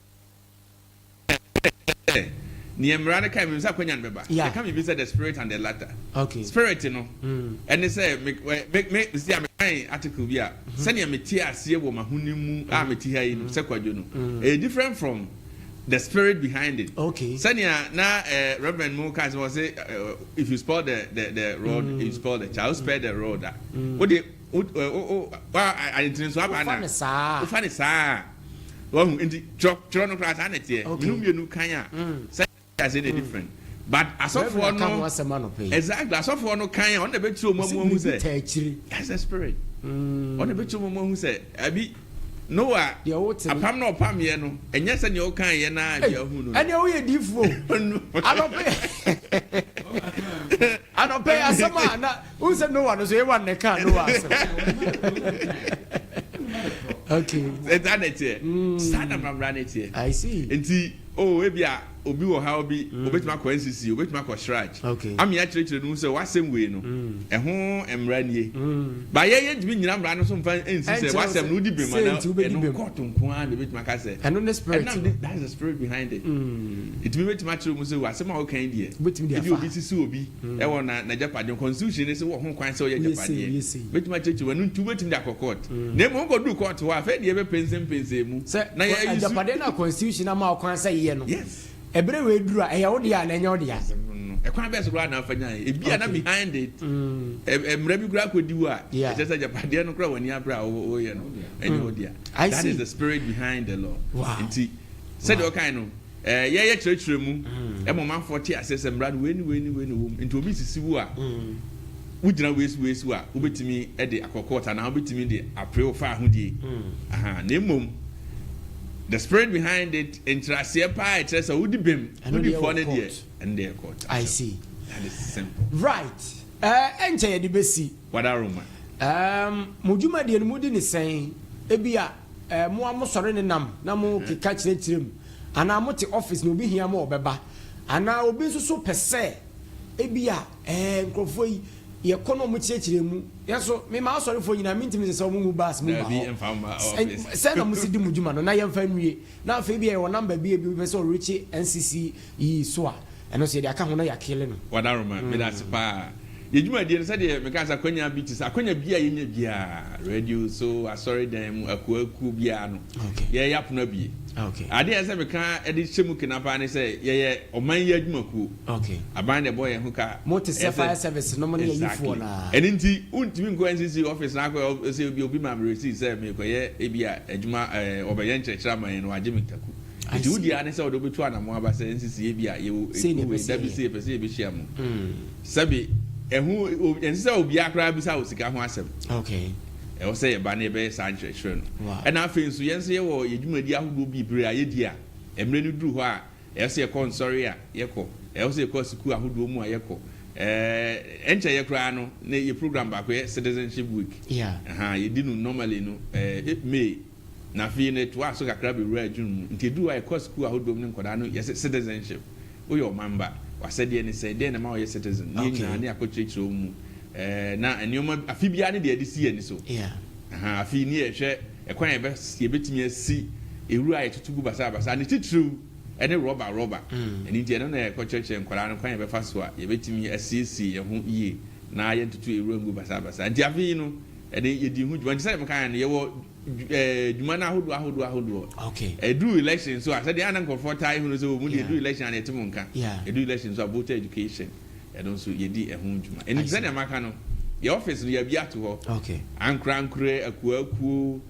Speaker 6: Niemrana came in Saquanian Beba. Yeah, come in the spirit and the latter.
Speaker 1: Okay,
Speaker 6: spirit, you know. And they say, make see, I'm a article here. Send you a metia, see a woman who knew Ametia in Sequajuno. Different from the spirit behind it.
Speaker 1: Okay,
Speaker 6: Sanya now, Reverend Mokas was say, if you spoil the road, if you spoil the child, spare the road. What they, I didn't swap. I find it, sir. Well, in the Toronto class, and it's here. You Kanya. As any different, but as of one, exactly as of one kind on the bedroom, who said, as a spirit on the bedroom, who said, Abby, Noah apam na opam ye no enye se ne o kan ye na bia hu no
Speaker 1: ene o ye difo anope asama na unse Noah no so ye wan ne kan Noah okay
Speaker 6: that it stand up and run it here
Speaker 1: I see
Speaker 6: enti ebia obi wo ha obi obetima ko NCC obetima ko shraj am ya chire no se wasem we no eho emra nie ba ye ntimi nyina mra no so mfa NCC se wasem no di be ma na eno court nko an obetima ka se
Speaker 1: eno the spirit
Speaker 6: that's the spirit behind it it me betima chire mu se wasem a wo kan die obi sisi obi e wo na japade constitution ne se wo ho kwan se wo ye japade betima chire wanu ntu betim da court na mo ko du court wa fa die be pensem mu
Speaker 1: na ye japade na constitution na ma kwan se ye no
Speaker 6: yes
Speaker 1: ebre we duru a eya wo dia na enye wo dia
Speaker 6: ekwan best go na afanya e bia na behind it emra bi kura kodi wo a e just japade no kura wani abra wo ye no enye wo dia that is the spirit behind the law nti said the kind no ye chire mu e mo man 40 assess emra no weni wo nti obi sisi wo a wujina wesi wa ubetimi e de akokota na ubetimi de april fa ahudie na mom the spirit behind it intrasia pa it says would bim would for ne there and there court
Speaker 1: I see
Speaker 6: that is simple
Speaker 1: right enche ye de besi
Speaker 6: wadaroma
Speaker 1: mujuma de no mudi ni sen ebia mo amosore ne nam na mo kika kirem ana mo te office no obi hia mo obeba ana obi so pese ebia nkrofo yi ye kono mu kiremu yeso me ma asore fo nyina mintimi se mu bas mu ba se na musidi mujuma no na ye mfa nwie na afa bia ye wo number bia bi pese o reach NCC yi so a eno se de aka ho na yakele no
Speaker 6: wadaroma me da sipa ye juma de se de me ka sa kwanya bi ti sa kwanya bia ye nya bia radio so asore dan akuaku bia no ye yapona bi
Speaker 1: okay
Speaker 6: ade ese me ka e de chemu kinapa ne se ye oman ye adwuma ku
Speaker 1: okay
Speaker 6: aban de boy hu ka
Speaker 1: motor fire service no money you for na
Speaker 6: enti untimi nko NCC office na ko se obi ma receive se me ko ye e bia adwuma obaye nkyerkyera man no agye mitaku enti udi ane se odo betu anamo aba se NCC e bia ye WC pese e be hia mo sabi ehu ense obi akra bi sa osika ho asem
Speaker 1: okay
Speaker 6: e wo say ye ba na be sa nkyerkyere no e na afi nso yense ye wo yedwumadi ahodo bi bere aye dia emre no duru ho a e say ye kon sorry a ye ko e wo say ye ko siku ahodo mu a ye ko enche ye kra no na ye program ba ko citizenship week ye di no normally no May na fi ne to aso kakra be ra adwun nti du a ye ko siku ahodo mu ne nkoda no ye citizenship wo your member wasede ne say den na ma ye citizen ni na ne akokyekiro mu na enioma afi bia ne de si ani so afi ni ehwe ekwan ye betimi asi ewura ye tutugu basa ne titru ene rubber eni die no na ekokyekye nkwara no kwan ye befa so a ye betimi asiesi ye ho iye na ye tutu ewura ngu basa ndi afi no ene ye di hu dwan say mekan ne ye wo dwuma na ahodo
Speaker 1: okay
Speaker 6: edu election so I said the anan comfortai hu no so mu edu election na etimo nka edu election so about education and so ye di ehun dwuma eni zane amaka no your office no ye bia to ho
Speaker 1: okay
Speaker 6: ankra akuaku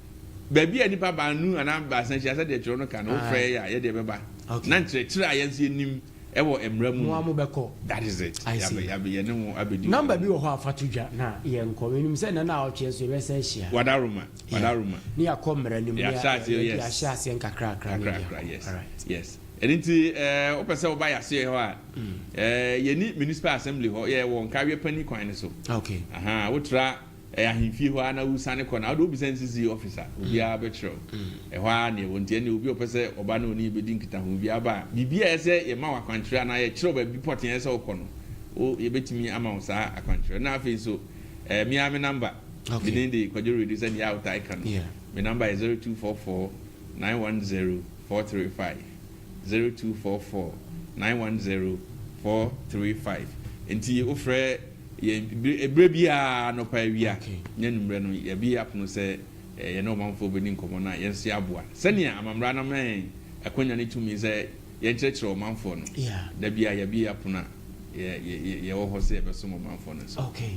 Speaker 6: ba bia nipa ba nu anamba san sia said the chiro no ka no frɛ ya ye de beba na nkyerɛkyerɛ ayense enim ewo emra mu
Speaker 1: mo amobeko
Speaker 6: that is it yabe ye ne mo abedi
Speaker 1: number bi wo ho afatudwa na ye nko enim se na na awche so be se hia
Speaker 6: wadaruma
Speaker 1: ni akomra nim
Speaker 6: ya
Speaker 1: shase nkakra
Speaker 6: yes enti opese oba ya se ho a ye ni municipal assembly ho ye won kawe pani kwan ne so
Speaker 1: okay
Speaker 6: wotra ahimfie ho ana usane kona odo bi NCC officer obi a betro ho a ne wontie ne obi opese oba na oni bedi nkita ho bi aba bibia ese ye ma wakwantre na ye kiro ba bi poten ese okono o ye betimi ama wo sa akwantre na afi so mi am number the dey kwajo reduce and ya out I can my number is 0244 910 435 0244 910 435 enti ofre ye ebrebia no pa wia nyanumre no ye bi apono se ye no manfo beni nkomo na ye nsi aboa senia amamra na men akonya ne tumi se ye nkyerkyere o manfo no da bia ye bi apono ye wo ho se be so mo manfo no so
Speaker 1: okay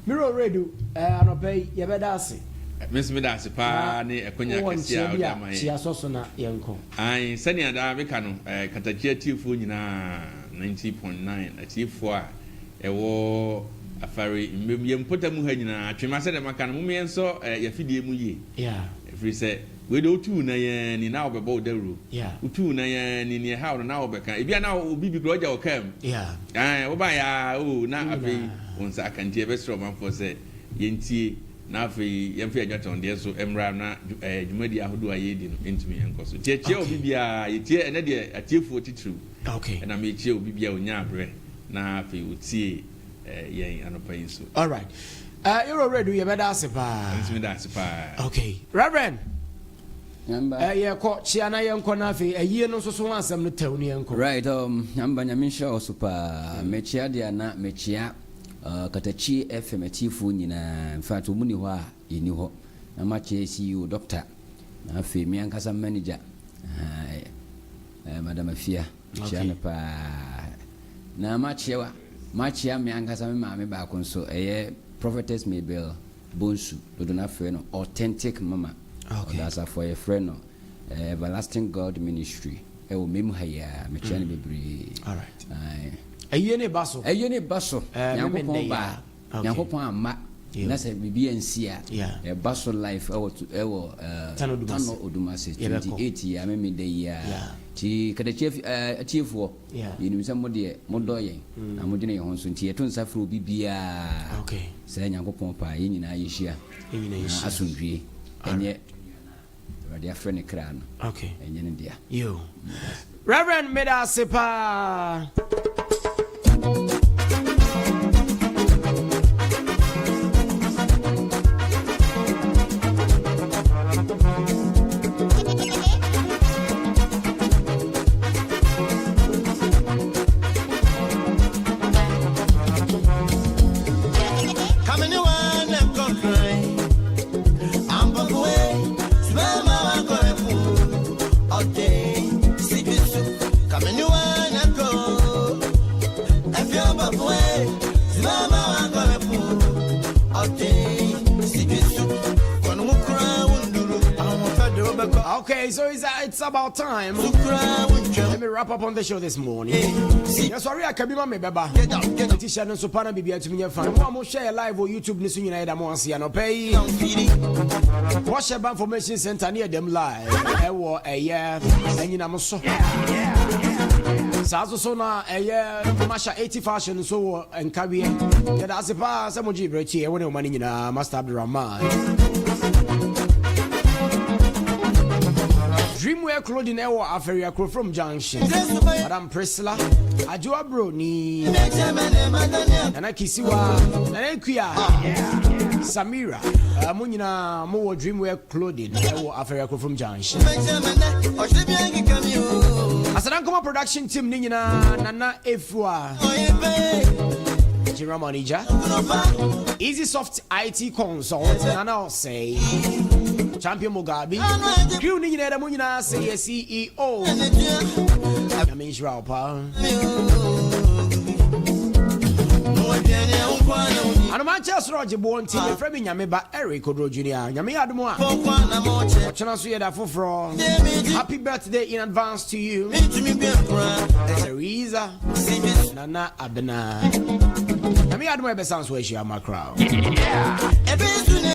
Speaker 1: miro redo anopai ye beda ase
Speaker 6: Miss Medasi pa ne akonya kasia o da man
Speaker 1: chia soso na ye nko
Speaker 6: ai senia da beka no Katakyie tiefo nyina 90.9 atiefo a ewo afari mbem potamu ha nyina atwema se de maka no mumyenso ya fidie mu ye every say we do two na ye ni na obebo dawuro two na ye ni how na obeka e bia na obi bi groja o kam wo ba ya o na afi onsa kantie be stro man for say yentie na afi yemfe anyaton de so emra na dwumadi ahodo aye di no entumi enkoso tie obi bia yetie ene de atiefu otitru na me tie obi bia onya abre na afi otie yen anopa yin so.
Speaker 1: All right. You're already you better asipa. Okay. Reverend.
Speaker 2: Nyamba.
Speaker 1: Yeah, ko chiana yenko na fe ayi no so so ansem no taw ni yenko.
Speaker 2: Right. Nyamba nyamisha osupa mechia dia na mechia Katakyie FM atifu nyina in fact omuni ho a yeni ho na mache CEO doctor na fe mi ankasa manager Madam Afia chiana pa na machia mi ankasa me maame ba ko so Prophetess Mabel Bonsu do na fe no authentic mama. Okay. That's for a friend no Everlasting God Ministry. O memu haya me chane bebre.
Speaker 1: All right. Ayene baso.
Speaker 2: Yakopon ba. Yakopon ama. Na se bibi ensia. E baso life Tano Oduma 28 ya me de ya. Ti Katakyie atiefo. Yini misam mode modoye. Na mode ne ho so nti eto nsafro bibia.
Speaker 1: Okay.
Speaker 2: Se Yakopon pa yini na yehia. Asundwie. Enye dia friend ekran.
Speaker 1: Okay.
Speaker 2: Enye ne dia.
Speaker 1: You. Reverend Medasipa. Okay, so it's about time. Let me wrap up on the show this morning. Sorry, I can be my beba. T-shirt and Supana Bibia to me. One share live on YouTube. Listen, I don't see no pay. Watch your information center near them live. I wore a year, and you know, so. So now a year, Masha 80 fashion, so and career. That's a pass. I'm going to be here when you're money in a Master Abdurrahman. Dreamwear clothing ewo Aferia Crow from Junction. Madam Priscilla, Ajua bro ni Nana Kisiwa, Nana Kuya, Samira, Munina Mo Dreamwear clothing ewo Aferia Crow from Junction. Asankoma production team Nina Nana Efua. Jira Manager, Easy Soft IT Consult, Nana say Champion Mugabe, Crew Nina Munina say CEO. I mean, Shrapa. And my chest Roger born to the friend Nyameba Eric Oduro Jnr. Nyamea Admoa. Chance we had for happy birthday in advance to you. Teresa Nana Abena. Nyamea Admoa be sounds where she am a crowd.